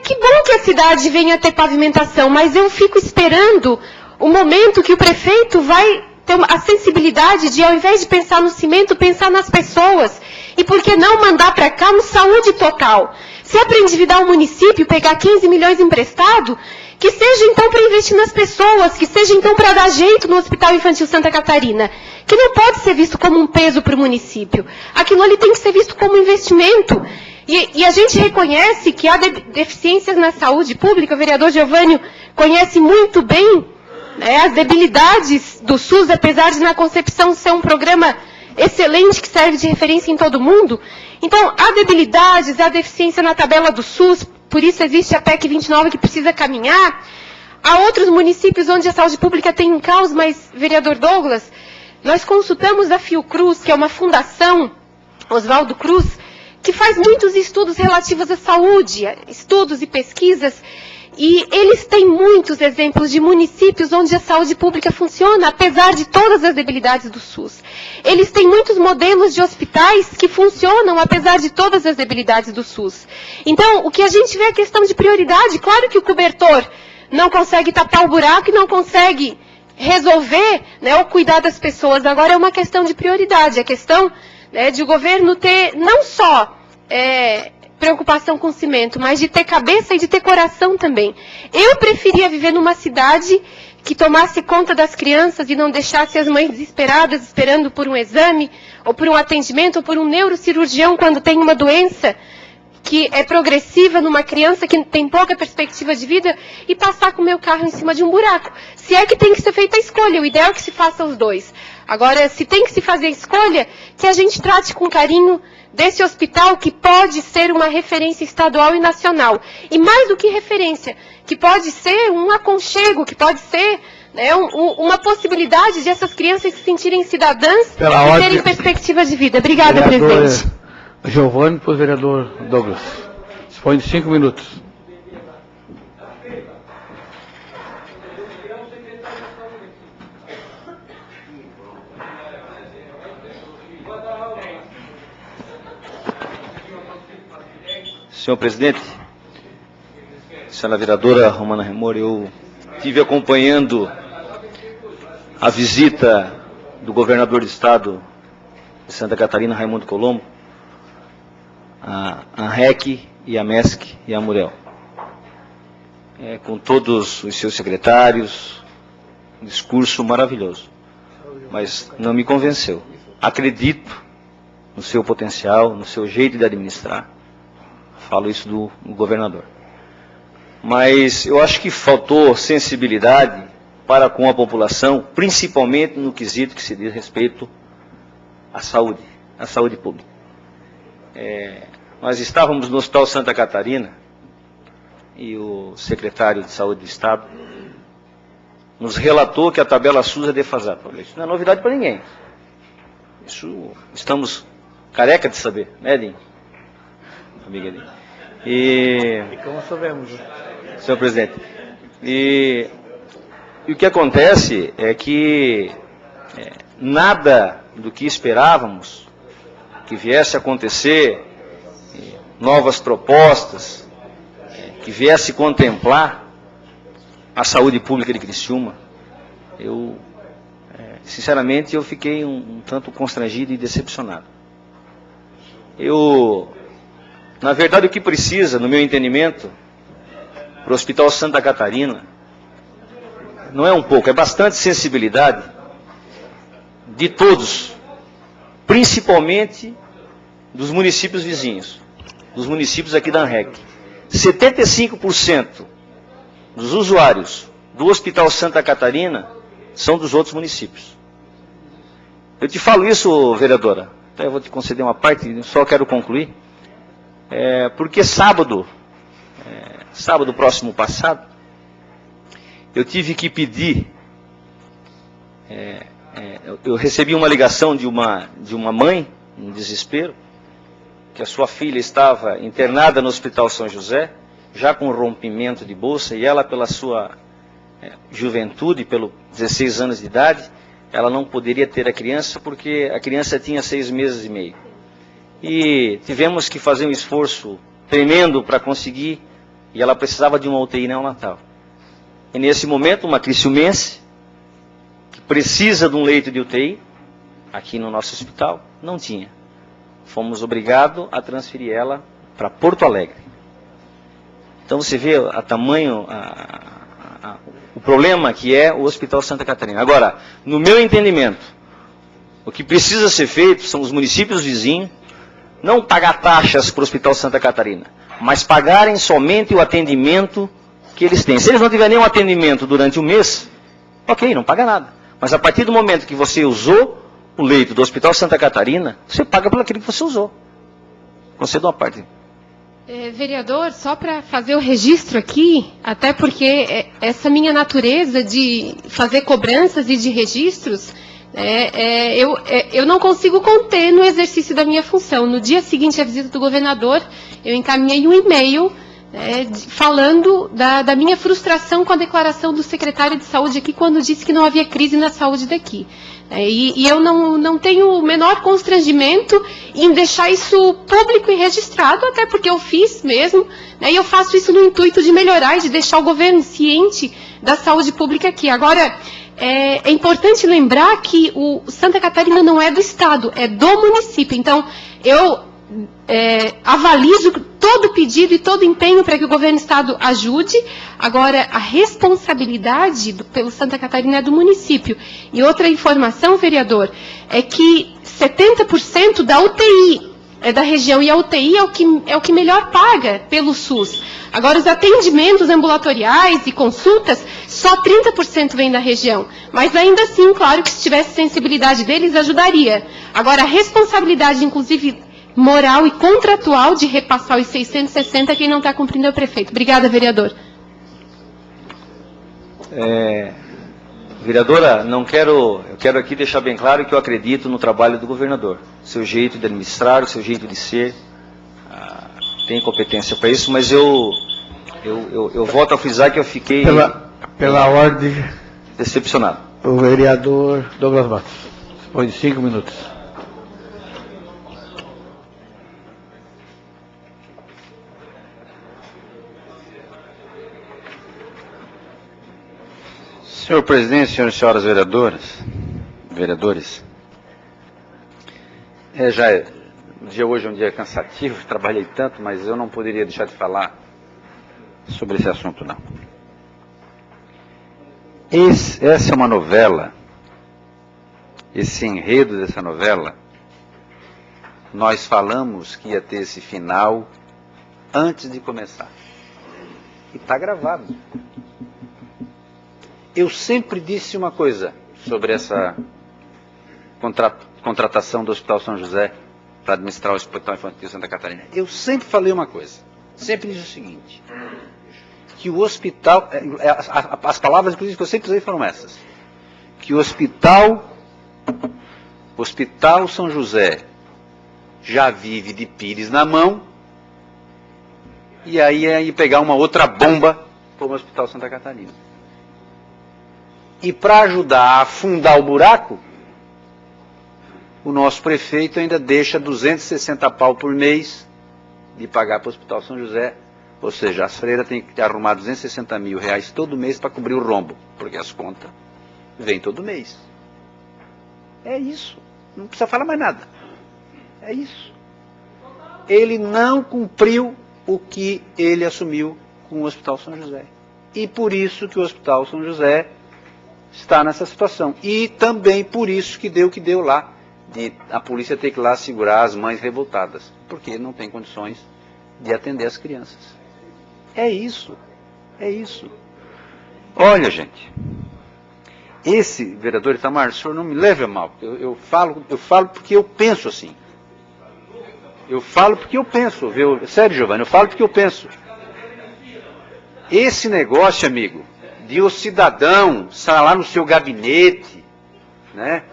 que bom que a cidade venha a ter pavimentação, mas eu fico esperando o momento que o prefeito vai ter a sensibilidade de, ao invés de pensar no cimento, pensar nas pessoas. E por que não mandar para cá um saúde total? Se é para endividar o município, pegar 15 milhões emprestado, que seja então para investir nas pessoas, que seja então para dar jeito no Hospital Infantil Santa Catarina, que não pode ser visto como um peso para o município. Aquilo ali tem que ser visto como investimento. E a gente reconhece que há deficiências na saúde pública. O vereador Giovânio conhece muito bem as debilidades do SUS, apesar de na concepção ser um programa excelente que serve de referência em todo o mundo. Então, há debilidades, há deficiência na tabela do SUS, por isso existe a PEC 29 que precisa caminhar. Há outros municípios onde a saúde pública tem um caos, mas, vereador Douglas, nós consultamos a Fiocruz, que é uma fundação, Oswaldo Cruz, que faz muitos estudos relativos à saúde, estudos e pesquisas, e eles têm muitos exemplos de municípios onde a saúde pública funciona, apesar de todas as debilidades do SUS. Eles têm muitos modelos de hospitais que funcionam, apesar de todas as debilidades do SUS. Então, o que a gente vê é a questão de prioridade. Claro que o cobertor não consegue tapar o buraco e não consegue resolver ou cuidar das pessoas. Agora é uma questão de prioridade, a questão de o governo ter não só preocupação com cimento, mas de ter cabeça e de ter coração também. Eu preferia viver numa cidade que tomasse conta das crianças e não deixasse as mães desesperadas esperando por um exame, ou por um atendimento, ou por um neurocirurgião quando tem uma doença que é progressiva numa criança que tem pouca perspectiva de vida, e passar com o meu carro em cima de um buraco. Se é que tem que ser feita a escolha, o ideal é que se faça os dois. Agora, se tem que se fazer a escolha, que a gente trate com carinho desse hospital que pode ser uma referência estadual e nacional. E mais do que referência, que pode ser um aconchego, que pode ser uma possibilidade de essas crianças se sentirem cidadãs e terem perspectiva de vida. Obrigada, presidente. Giovânio, depois vereador Douglas. Dispõe de 5 minutos. Senhor presidente, senhora vereadora Romana Remor, eu estive acompanhando a visita do governador do estado de Santa Catarina, Raimundo Colombo, a ANREC e a MESC e a Murel. Com todos os seus secretários, um discurso maravilhoso, mas não me convenceu. Acredito no seu potencial, no seu jeito de administrar. Falo isso do governador. Mas eu acho que faltou sensibilidade para com a população, principalmente no quesito que se diz respeito à saúde pública. Nós estávamos no Hospital Santa Catarina e o secretário de Saúde do Estado nos relatou que a tabela SUS é defasada. Isso não é novidade para ninguém. Isso estamos careca de saber, né, Edinho? Amiga Edinho. E como sabemos, senhor presidente, e o que acontece é que nada do que esperávamos que viesse a acontecer, novas propostas, que viesse contemplar a saúde pública de Criciúma, sinceramente, eu fiquei um tanto constrangido e decepcionado. Na verdade, o que precisa, no meu entendimento, para o Hospital Santa Catarina, não é um pouco, é bastante sensibilidade de todos, principalmente dos municípios vizinhos, dos municípios aqui da ANREC. 75% dos usuários do Hospital Santa Catarina são dos outros municípios. Eu te falo isso, vereadora, até eu vou te conceder uma parte, só quero concluir, porque sábado próximo passado, eu tive que pedir, eu recebi uma ligação de uma mãe, em desespero, que a sua filha estava internada no Hospital São José, já com rompimento de bolsa, e ela, pela sua juventude, pelos 16 anos de idade, ela não poderia ter a criança, porque a criança tinha 6 meses e meio. E tivemos que fazer um esforço tremendo para conseguir, e ela precisava de uma UTI neonatal. E nesse momento, uma criciumense, que precisa de um leito de UTI, aqui no nosso hospital, não tinha. Fomos obrigados a transferir ela para Porto Alegre. Então você vê o problema que é o Hospital Santa Catarina. Agora, no meu entendimento, o que precisa ser feito são os municípios vizinhos não pagar taxas para o Hospital Santa Catarina, mas pagarem somente o atendimento que eles têm. Se eles não tiverem nenhum atendimento durante o mês, ok, não paga nada. Mas a partir do momento que você usou o leito do Hospital Santa Catarina, você paga por aquilo que você usou. Você dá uma parte. Vereador, só para fazer o registro aqui, até porque essa minha natureza de fazer cobranças e de registros, eu não consigo conter no exercício da minha função. No dia seguinte à visita do governador, eu encaminhei um e-mail falando da minha frustração com a declaração do secretário de saúde aqui, quando disse que não havia crise na saúde daqui. E eu não tenho o menor constrangimento em deixar isso público e registrado, até porque eu fiz mesmo, e eu faço isso no intuito de melhorar e de deixar o governo ciente da saúde pública aqui. Agora, é importante lembrar que o Santa Catarina não é do Estado, é do município. Então, eu avalizo todo pedido e todo empenho para que o governo do Estado ajude. Agora, a responsabilidade pelo Santa Catarina é do município. E outra informação, vereador, é que 70% da UTI é da região, e a UTI é o que melhor paga pelo SUS. Agora, os atendimentos ambulatoriais e consultas, só 30% vem da região. Mas ainda assim, claro que se tivesse sensibilidade deles, ajudaria. Agora, a responsabilidade, inclusive moral e contratual, de repassar os 660, quem não está cumprindo é o prefeito. Obrigada, vereador. Vereadora, eu quero aqui deixar bem claro que eu acredito no trabalho do governador. Seu jeito de administrar, o seu jeito de ser, tem competência para isso, mas eu volto a frisar que eu fiquei pela ordem decepcionado. O vereador Douglas Matos. Dispõe de 5 minutos. Senhor presidente, senhoras e senhoras vereadores, o dia hoje é um dia cansativo, trabalhei tanto, mas eu não poderia deixar de falar sobre esse assunto, não. Essa é uma novela, esse enredo dessa novela, nós falamos que ia ter esse final antes de começar. E está gravado. Eu sempre disse uma coisa sobre essa contratação do Hospital São José para administrar o Hospital Infantil Santa Catarina. Eu sempre falei uma coisa, sempre disse o seguinte, que o hospital, as palavras inclusive que eu sempre usei foram essas, que o Hospital São José já vive de pires na mão, e aí ia pegar uma outra bomba como o Hospital Santa Catarina. E para ajudar a afundar o buraco, o nosso prefeito ainda deixa 260 pau por mês de pagar para o Hospital São José, ou seja, as freiras têm que arrumar 260 mil reais todo mês para cobrir o rombo, porque as contas vêm todo mês. É isso, não precisa falar mais nada. É isso. Ele não cumpriu o que ele assumiu com o Hospital São José. E por isso que o Hospital São José está nessa situação. E também por isso que deu o que deu lá, de a polícia ter que ir lá segurar as mães revoltadas, porque não tem condições de atender as crianças. É isso. É isso. Olha, gente, esse vereador Itamar, o senhor não me leve a mal. Eu falo porque eu penso assim. Eu falo porque eu penso, viu? Sério, Giovanni, eu falo porque eu penso. Esse negócio, amigo, de o cidadão estar lá no seu gabinete, né?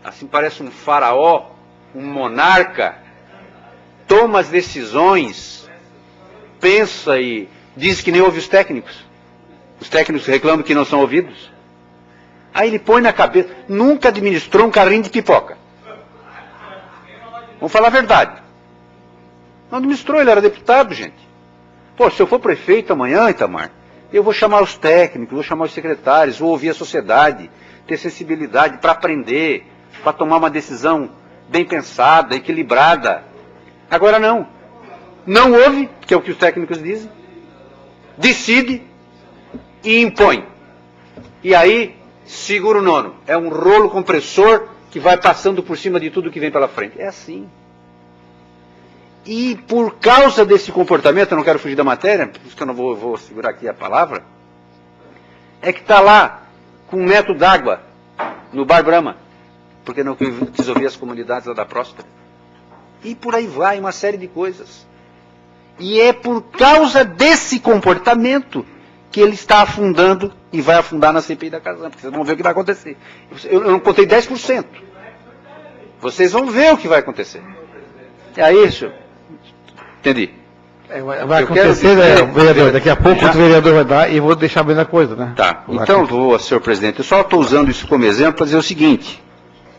Assim parece um faraó, um monarca, toma as decisões, pensa e diz que nem ouve os técnicos. Os técnicos reclamam que não são ouvidos. Aí ele põe na cabeça, nunca administrou um carrinho de pipoca. Vamos falar a verdade. Não administrou, ele era deputado, gente. Pô, se eu for prefeito amanhã, Itamar, eu vou chamar os técnicos, vou chamar os secretários, vou ouvir a sociedade, ter sensibilidade para aprender, para tomar uma decisão bem pensada, equilibrada. Agora não. Não ouve, que é o que os técnicos dizem, decide e impõe. E aí, segura o nono. É um rolo compressor que vai passando por cima de tudo que vem pela frente. É assim. E por causa desse comportamento, eu não quero fugir da matéria, por isso que eu não vou segurar aqui a palavra, é que está lá com 1 metro d'água no Bar Brahma, porque não quis ouvir as comunidades lá da Próspera. E por aí vai, uma série de coisas. E é por causa desse comportamento que ele está afundando e vai afundar na CPI da Casan, porque vocês vão ver o que vai acontecer. Eu não contei 10%. Vocês vão ver o que vai acontecer. É isso. Entendi. Vai acontecer, vereador, daqui a pouco outro vereador vai dar e eu vou deixar bem a coisa, né? Tá, então vou, senhor presidente, eu só estou usando isso como exemplo para dizer o seguinte,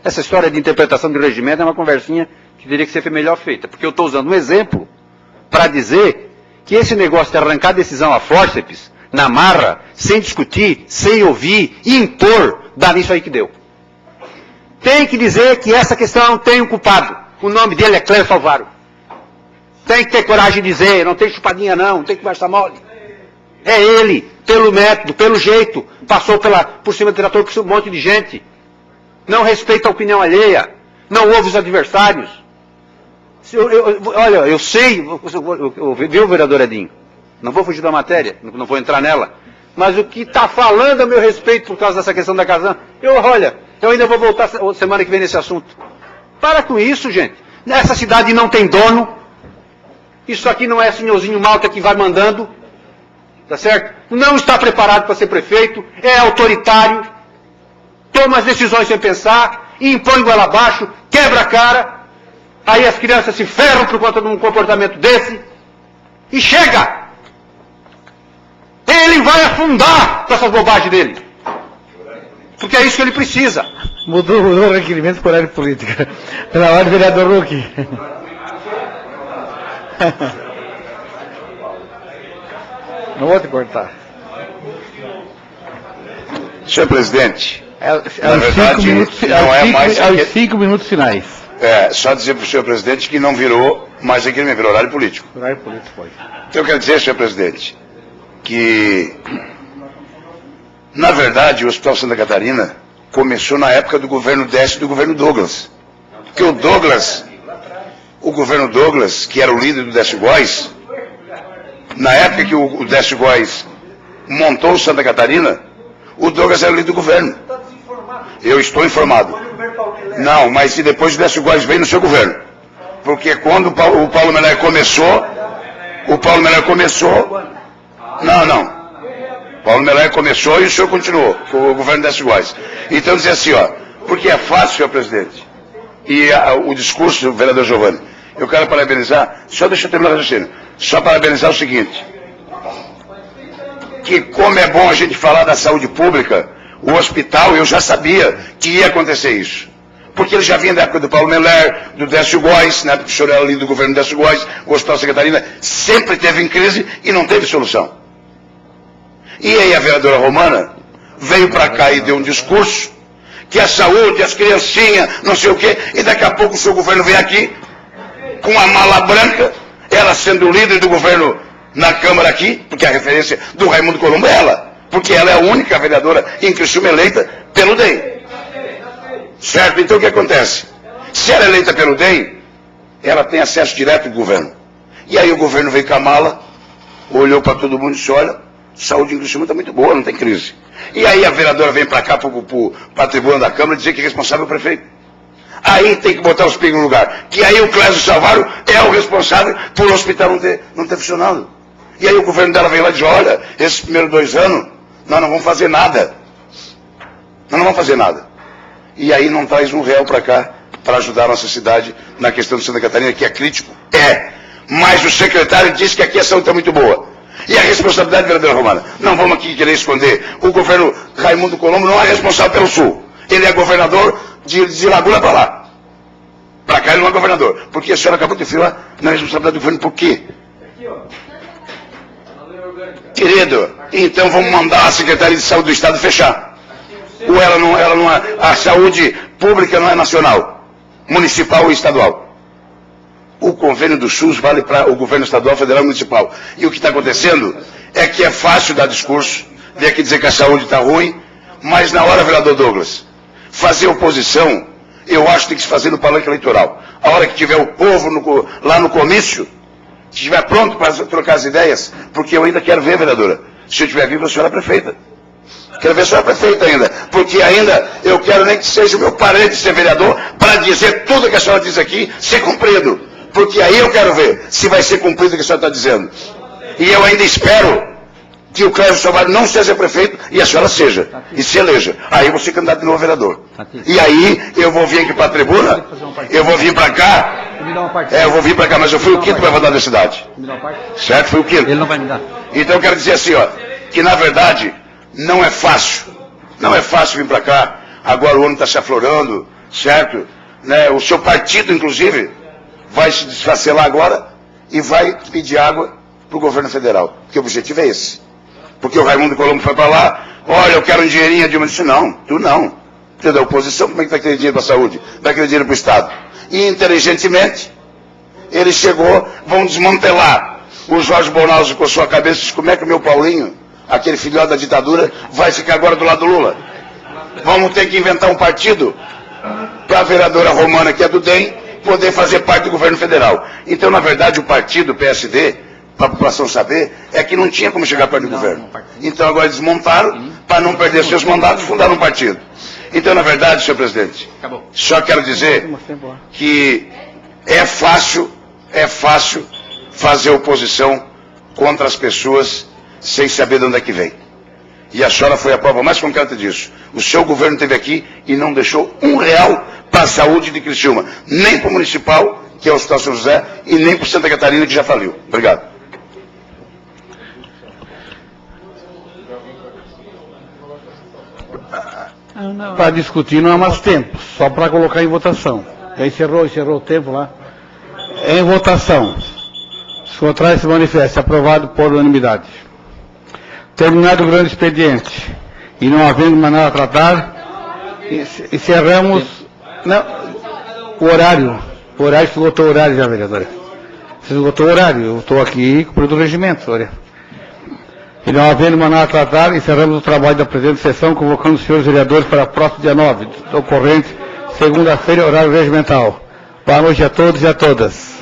essa história de interpretação de regimento é uma conversinha que teria que ser melhor feita, porque eu estou usando um exemplo para dizer que esse negócio de arrancar decisão a fórceps, na marra, sem discutir, sem ouvir, e impor, dá nisso aí que deu. Tem que dizer que essa questão não tem um culpado, o nome dele é Cléber Salvaro. Tem que ter coragem de dizer, não tem chupadinha não tem que conversar mole. É ele, pelo método, pelo jeito, passou por cima do diretor por um monte de gente. Não respeita a opinião alheia, não ouve os adversários. Olha, eu sei, viu, vereador Edinho? Não vou fugir da matéria, não vou entrar nela. Mas o que está falando a meu respeito por causa dessa questão da Casan, eu ainda vou voltar semana que vem nesse assunto. Para com isso, gente. Essa cidade não tem dono. Isso aqui não é senhorzinho Malta que vai mandando, tá certo? Não está preparado para ser prefeito, é autoritário, toma as decisões sem pensar, impõe goela abaixo, quebra a cara, aí as crianças se ferram por conta de um comportamento desse, e chega! Ele vai afundar com essas bobagens dele, porque é isso que ele precisa. Mudou o requerimento por área política. Pela ordem, vereador Luque. Não vou te cortar. Senhor presidente, na verdade, não é mais... Aos 5 minutos finais. Só dizer para o senhor presidente que não virou mais aquele virou horário político. Horário político, pode. Então eu quero dizer, senhor presidente, que, na verdade, o Hospital Santa Catarina começou na época do governo Décio e do governo Douglas. Porque o governo Douglas, que era o líder do Décio Góes, na época que o Décio Góes montou o Santa Catarina, o Douglas era o líder do governo. Eu estou informado. Não, mas e depois o Décio Góes veio no seu governo. Porque quando o Paulo Meller começou, Não. Paulo Meller começou e o senhor continuou, com o governo Décio Góes. Então dizer assim, porque é fácil, senhor presidente. E o discurso do vereador Giovanni, eu quero parabenizar, só deixa eu terminar o raciocínio, só parabenizar o seguinte, que como é bom a gente falar da saúde pública, o hospital, eu já sabia que ia acontecer isso. Porque ele já vinha da época do Paulo Meller, do Décio Góes, na época que o senhor era ali do governo Décio Góes, o Hospital Santa Catarina sempre teve em crise e não teve solução. E aí a vereadora Romana veio para cá e deu um discurso que a saúde, as criancinhas, não sei o quê, e daqui a pouco o seu governo vem aqui com a mala branca, ela sendo o líder do governo na Câmara aqui, porque a referência do Raimundo Colombo é ela, porque ela é a única vereadora em Criciúma eleita pelo DEM. Certo? Então o que acontece? Se ela é eleita pelo DEM, ela tem acesso direto do governo. E aí o governo veio com a mala, olhou para todo mundo e disse, olha, saúde em Criciúma está muito boa, não tem crise. E aí a vereadora vem para cá, para a tribuna da Câmara, dizer que é responsável é o prefeito. Aí tem que botar os pingos no lugar. Que aí o Clésio Salvaro é o responsável por o hospital não ter funcionado. E aí o governo dela vem lá e diz, olha, esses primeiros 2 anos, nós não vamos fazer nada. Nós não vamos fazer nada. E aí não traz R$1 para cá, para ajudar a nossa cidade na questão de Santa Catarina, que é crítico. Mas o secretário disse que aqui a saúde está muito boa. E a responsabilidade, vereadora Romana, não vamos aqui querer esconder. O governo Raimundo Colombo não é responsável pelo Sul. Ele é governador de Laguna para lá. Para cá ele não é governador. Porque a senhora acabou de falar na responsabilidade do governo, por quê? Querido, então vamos mandar a Secretaria de Saúde do Estado fechar. Ou ela não é, a saúde pública não é nacional, municipal ou estadual. O convênio do SUS vale para o governo estadual, federal e municipal. E o que está acontecendo é que é fácil dar discurso, vir aqui dizer que a saúde está ruim, mas na hora, vereador Douglas, fazer oposição, eu acho que tem que se fazer no palanque eleitoral. A hora que tiver o povo lá no comício, se estiver pronto para trocar as ideias, porque eu ainda quero ver, vereadora, se eu estiver vivo, a senhora é prefeita. Quero ver a senhora prefeita ainda, porque ainda eu quero nem que seja o meu parente ser vereador, para dizer tudo que a senhora diz aqui, ser cumprido. Porque aí eu quero ver se vai ser cumprido o que a senhora está dizendo. E eu ainda espero que o Clésio Salvaro não seja prefeito e a senhora seja, e se eleja. Aí eu vou ser candidato de novo vereador. E aí eu vou vir aqui para a tribuna, eu vou vir para cá, eu vou vir para cá, mas eu fui o quinto para votar da cidade. Certo? Fui o quinto. Ele não vai me dar. Então eu quero dizer assim, que na verdade não é fácil. Não é fácil vir para cá. Agora o ano está se aflorando, certo? Né? O seu partido, inclusive, vai se desfacelar agora e vai pedir água para o governo federal. Porque o objetivo é esse. Porque o Raimundo Colombo foi para lá, olha, eu quero um dinheirinho. Eu disse, não, tu não. Tu é da oposição, como é que vai querer dinheiro para a saúde? Vai querer dinheiro para o Estado. E inteligentemente, ele chegou, vão desmantelar. O Jorge Bonaldo com sua cabeça disse, como é que o meu Paulinho, aquele filhote da ditadura, vai ficar agora do lado do Lula? Vamos ter que inventar um partido para a vereadora Romana, que é do DEM, poder fazer parte do governo federal. Então, na verdade, o partido, o PSD, para a população saber, é que não tinha como chegar perto do governo. Então, agora desmontaram, para não perder seus mandatos, fundaram um partido. Então, na verdade, senhor presidente, só quero dizer que é fácil fazer oposição contra as pessoas sem saber de onde é que vem. E a senhora foi a prova mais concreta disso. O seu governo esteve aqui e não deixou R$1 para a saúde de Criciúma. Nem para o municipal, que é o Hospital São José, e nem para Santa Catarina, que já faliu. Obrigado. Para discutir não há mais tempo, só para colocar em votação. Já encerrou o tempo lá. Em votação. Se contrário, se manifesta. Aprovado por unanimidade. Terminado o grande expediente E não havendo mais nada a tratar, encerramos... Não, o horário se esgotou o horário já, vereadora. Se esgotou o horário, eu estou aqui cumprindo o regimento, olha. E não havendo mais nada a tratar, encerramos o trabalho da presente sessão, convocando os senhores vereadores para o próximo dia 9, ocorrente, segunda-feira, horário regimental. Boa noite a todos e a todas.